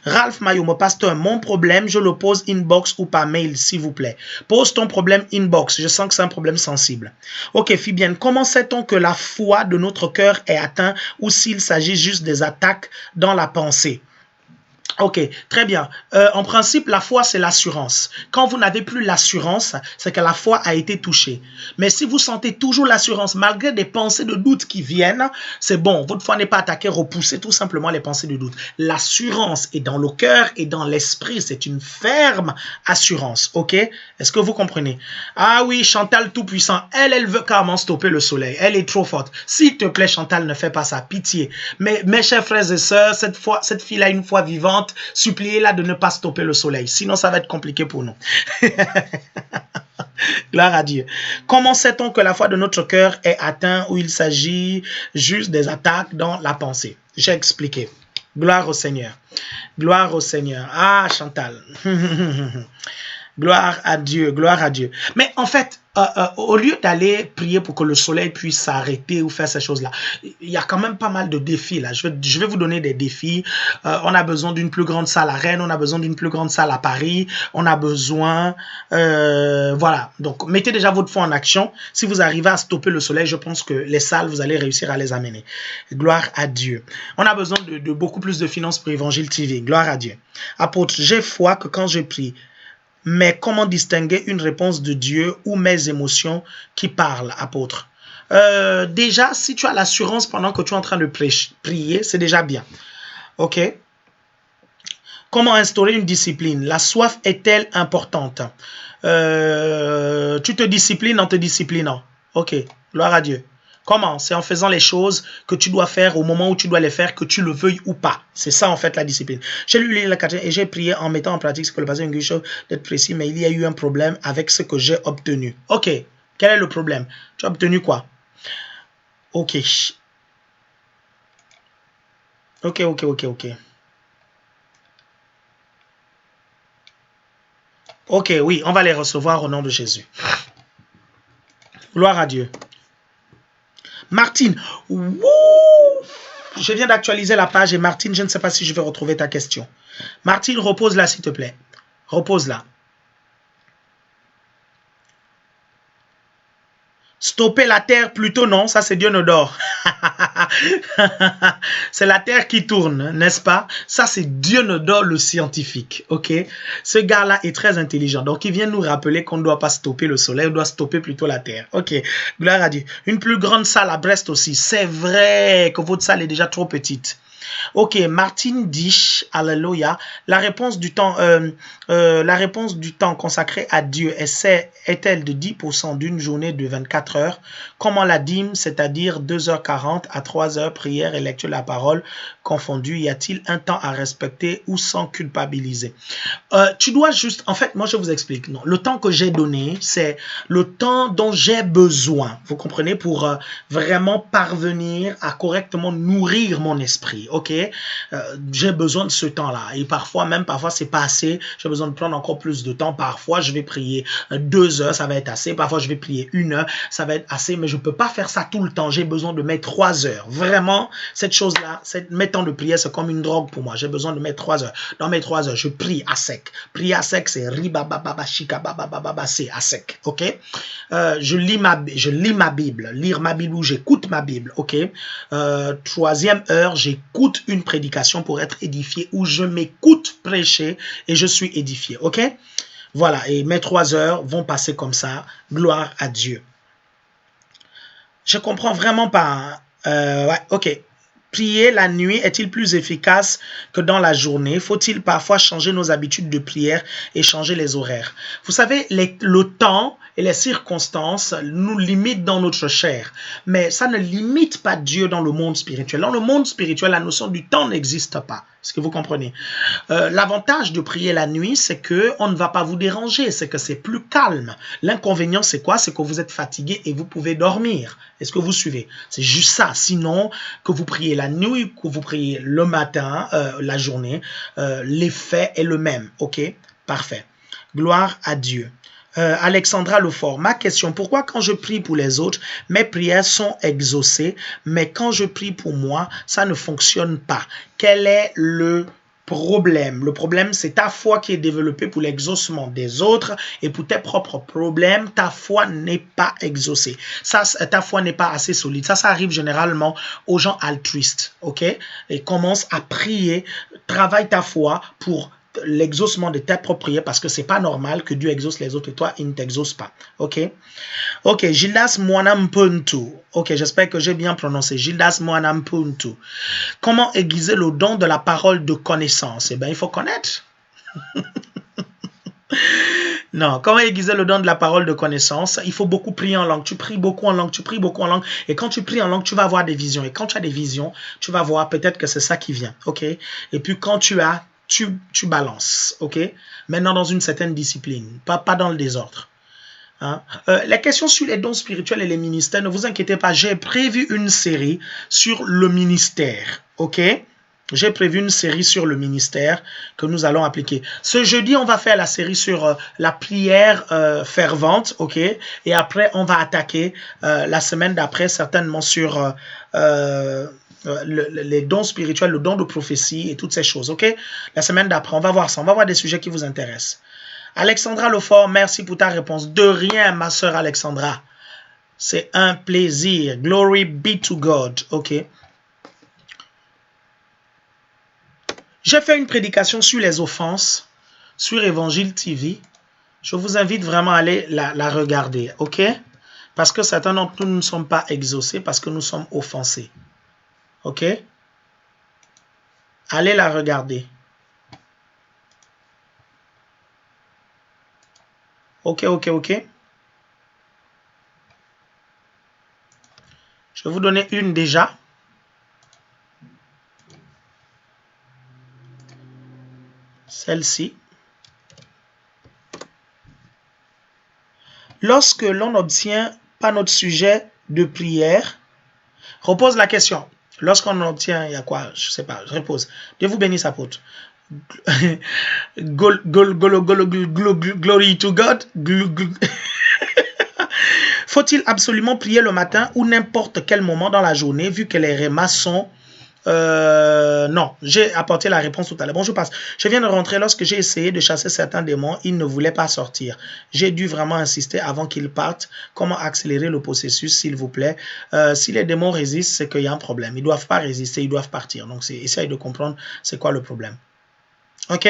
Ralph Mayomo, pasteur, mon problème, je le pose inbox ou par mail, s'il vous plaît. Pose ton problème inbox. Je sens que c'est un problème sensible. Ok, Fibienne, comment sait-on que la foi de notre cœur est atteinte ou s'il s'agit juste des attaques dans la pensée? Ok, très bien. En principe, la foi, c'est l'assurance. Quand vous n'avez plus l'assurance, c'est que la foi a été touchée. Mais si vous sentez toujours l'assurance, malgré des pensées de doute qui viennent, c'est bon, votre foi n'est pas attaquée, repoussez tout simplement les pensées de doute. L'assurance est dans le cœur et dans l'esprit, c'est une ferme assurance, ok? Est-ce que vous comprenez? Ah oui, Chantal Tout-Puissant, elle veut carrément stopper le soleil. Elle est trop forte. S'il te plaît, Chantal, ne fais pas ça, pitié. Mais mes chers frères et sœurs, cette fille a une foi vivante. Suppliez-la de ne pas stopper le soleil. Sinon, ça va être compliqué pour nous. Gloire à Dieu. Comment sait-on que la foi de notre cœur est atteinte ou il s'agit juste des attaques dans la pensée? J'ai expliqué. Gloire au Seigneur. Gloire au Seigneur. Ah, Chantal. Gloire à Dieu, gloire à Dieu. Mais en fait, au lieu d'aller prier pour que le soleil puisse s'arrêter ou faire ces choses-là, il y a quand même pas mal de défis là. Je vais vous donner des défis. On a besoin d'une plus grande salle à Rennes, on a besoin d'une plus grande salle à Paris, on a besoin... voilà, donc mettez déjà votre foi en action. Si vous arrivez à stopper le soleil, je pense que les salles, vous allez réussir à les amener. Gloire à Dieu. On a besoin de beaucoup plus de finances pour Évangile TV. Gloire à Dieu. Apôtre, j'ai foi que quand je prie, mais comment distinguer une réponse de Dieu ou mes émotions qui parlent, apôtre? Déjà, si tu as l'assurance pendant que tu es en train de prier, c'est déjà bien. Ok? Comment instaurer une discipline? La soif est-elle importante? Tu te disciplines en te disciplinant. Ok, gloire à Dieu. Comment? C'est en faisant les choses que tu dois faire au moment où tu dois les faire, que tu le veuilles ou pas. C'est ça en fait la discipline. J'ai lu la quatrième et j'ai prié en mettant en pratique ce que le pasteur Nguisho d'être précis, mais il y a eu un problème avec ce que j'ai obtenu. Ok, quel est le problème? Tu as obtenu quoi? Ok. Ok, oui, on va les recevoir au nom de Jésus. Gloire à Dieu. Martine, wouh, je viens d'actualiser la page et Martine, je ne sais pas si je vais retrouver ta question. Martine, repose-la s'il te plaît. Repose-la. Stopper la terre plutôt, non, ça c'est Dieu ne dort. C'est la terre qui tourne, n'est-ce pas? Ça c'est Dieu ne dort le scientifique, ok? Ce gars-là est très intelligent, donc il vient nous rappeler qu'on ne doit pas stopper le soleil, on doit stopper plutôt la terre. Ok, gloire à Dieu. Une plus grande salle à Brest aussi, c'est vrai que votre salle est déjà trop petite. Ok, Martine Dish, alléluia. La réponse du temps consacré à Dieu est-elle de 10% d'une journée de 24 heures? Comment la dîme, c'est-à-dire 2h40 à 3h, prière et lecture de la parole confondue, y a-t-il un temps à respecter ou sans culpabiliser? Tu dois juste, en fait, moi je vous explique. Non, le temps que j'ai donné, c'est le temps dont j'ai besoin. Vous comprenez? Pour vraiment parvenir à correctement nourrir mon esprit. Ok, j'ai besoin de ce temps-là et parfois c'est pas assez. J'ai besoin de prendre encore plus de temps. Parfois je vais prier 2 heures, ça va être assez. Parfois je vais prier 1 heure, ça va être assez. Mais je peux pas faire ça tout le temps. J'ai besoin de mettre 3 heures. Vraiment, cette chose-là, mes temps de prière, c'est comme une drogue pour moi. J'ai besoin de mettre 3 heures. Dans mes 3 heures, je prie à sec. Prier à sec, c'est ribababa shika bababa, c'est à sec. Ok. Je lis ma Bible. Lire ma Bible ou j'écoute ma Bible. Ok. 3e heure, j'écoute une prédication pour être édifié ou je m'écoute prêcher et je suis édifié. Ok. Voilà. Et mes 3 heures vont passer comme ça. Gloire à Dieu. Je comprends vraiment pas. Ouais. Ok. Prier la nuit est-il plus efficace que dans la journée? Faut-il parfois changer nos habitudes de prière et changer les horaires? Vous savez, le temps et les circonstances nous limitent dans notre chair, mais ça ne limite pas Dieu dans le monde spirituel. Dans le monde spirituel, la notion du temps n'existe pas. Est-ce que vous comprenez? L'avantage de prier la nuit, c'est que on ne va pas vous déranger, c'est que c'est plus calme. L'inconvénient, c'est quoi? C'est que vous êtes fatigué et vous pouvez dormir. Est-ce que vous suivez? C'est juste ça. Sinon, que vous priez la nuit, que vous priez le matin, la journée, l'effet est le même. OK? Parfait. Gloire à Dieu. Alexandra Lefort, ma question, pourquoi quand je prie pour les autres, mes prières sont exaucées, mais quand je prie pour moi, ça ne fonctionne pas? Quel est le problème? Le problème, c'est ta foi qui est développée pour l'exaucement des autres et pour tes propres problèmes, ta foi n'est pas exaucée. Ça, ta foi n'est pas assez solide. Ça arrive généralement aux gens altruistes, ok? Et commence à prier, travaille ta foi pour l'exaucement de tes propres prières parce que c'est pas normal que Dieu exauce les autres et toi, il ne t'exauce pas. Ok? Ok, Gildas Mwanampuntu. Ok, j'espère que j'ai bien prononcé. Gildas Mwanampuntu. Comment aiguiser le don de la parole de connaissance? Eh bien, il faut connaître. Non, comment aiguiser le don de la parole de connaissance? Il faut beaucoup prier en langue. Tu pries beaucoup en langue, tu pries beaucoup en langue. Et quand tu pries en langue, tu vas avoir des visions. Et quand tu as des visions, tu vas voir peut-être que c'est ça qui vient. Ok? Et puis quand tu balances, ok? Maintenant dans une certaine discipline, pas dans le désordre. Hein? Les questions sur les dons spirituels et les ministères, ne vous inquiétez pas, j'ai prévu une série sur le ministère, ok? J'ai prévu une série sur le ministère que nous allons appliquer. Ce jeudi, on va faire la série sur la prière fervente, ok? Et après, on va attaquer la semaine d'après, certainement sur les dons spirituels, le don de prophétie et toutes ces choses, ok? La semaine d'après, on va voir ça, on va voir des sujets qui vous intéressent. Alexandra Lefort, merci pour ta réponse. De rien, ma sœur Alexandra. C'est un plaisir. Glory be to God, ok? J'ai fait une prédication sur les offenses, sur Évangile TV. Je vous invite vraiment à aller la regarder, ok? Parce que certains d'entre nous ne sont pas exaucés parce que nous sommes offensés. Ok? Allez la regarder. Ok. Je vais vous donner une déjà. Celle-ci. Lorsque l'on n'obtient pas notre sujet de prière, repose la question. Lorsqu'on obtient, il y a quoi? Je ne sais pas, je repose. Dieu vous bénisse, apôtre. Glory to God. Faut-il absolument prier le matin ou n'importe quel moment dans la journée, vu que les rémas sont... non, j'ai apporté la réponse tout à l'heure. Bon, je passe. Je viens de rentrer. Lorsque j'ai essayé de chasser certains démons, ils ne voulaient pas sortir. J'ai dû vraiment insister avant qu'ils partent. Comment accélérer le processus, s'il vous plaît? Si les démons résistent, c'est qu'il y a un problème. Ils ne doivent pas résister, ils doivent partir. Donc, essaye de comprendre c'est quoi le problème. Ok?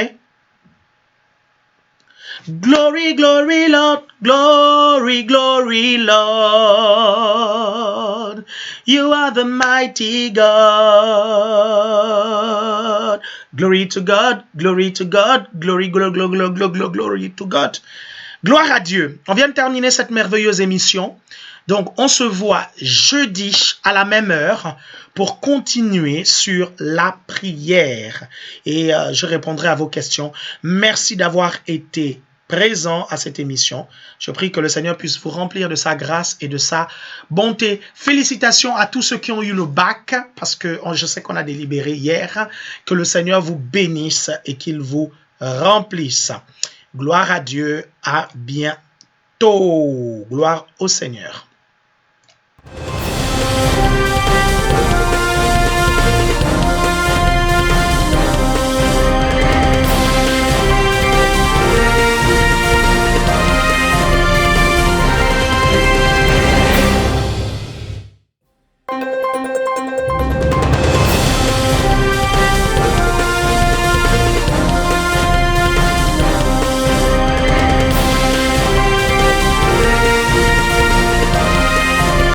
Glory, glory, Lord, glory, glory, Lord. You are the mighty God. Glory to God, glory to God, glory, glory, glory, glory, glory to God. Gloire à Dieu. On vient de terminer cette merveilleuse émission. Donc, on se voit jeudi à la même heure pour continuer sur la prière. Et je répondrai à vos questions. Merci d'avoir été présent à cette émission. Je prie que le Seigneur puisse vous remplir de sa grâce et de sa bonté. Félicitations à tous ceux qui ont eu le bac, parce que je sais qu'on a délibéré hier. Que le Seigneur vous bénisse et qu'il vous remplisse. Gloire à Dieu. À bientôt. Gloire au Seigneur.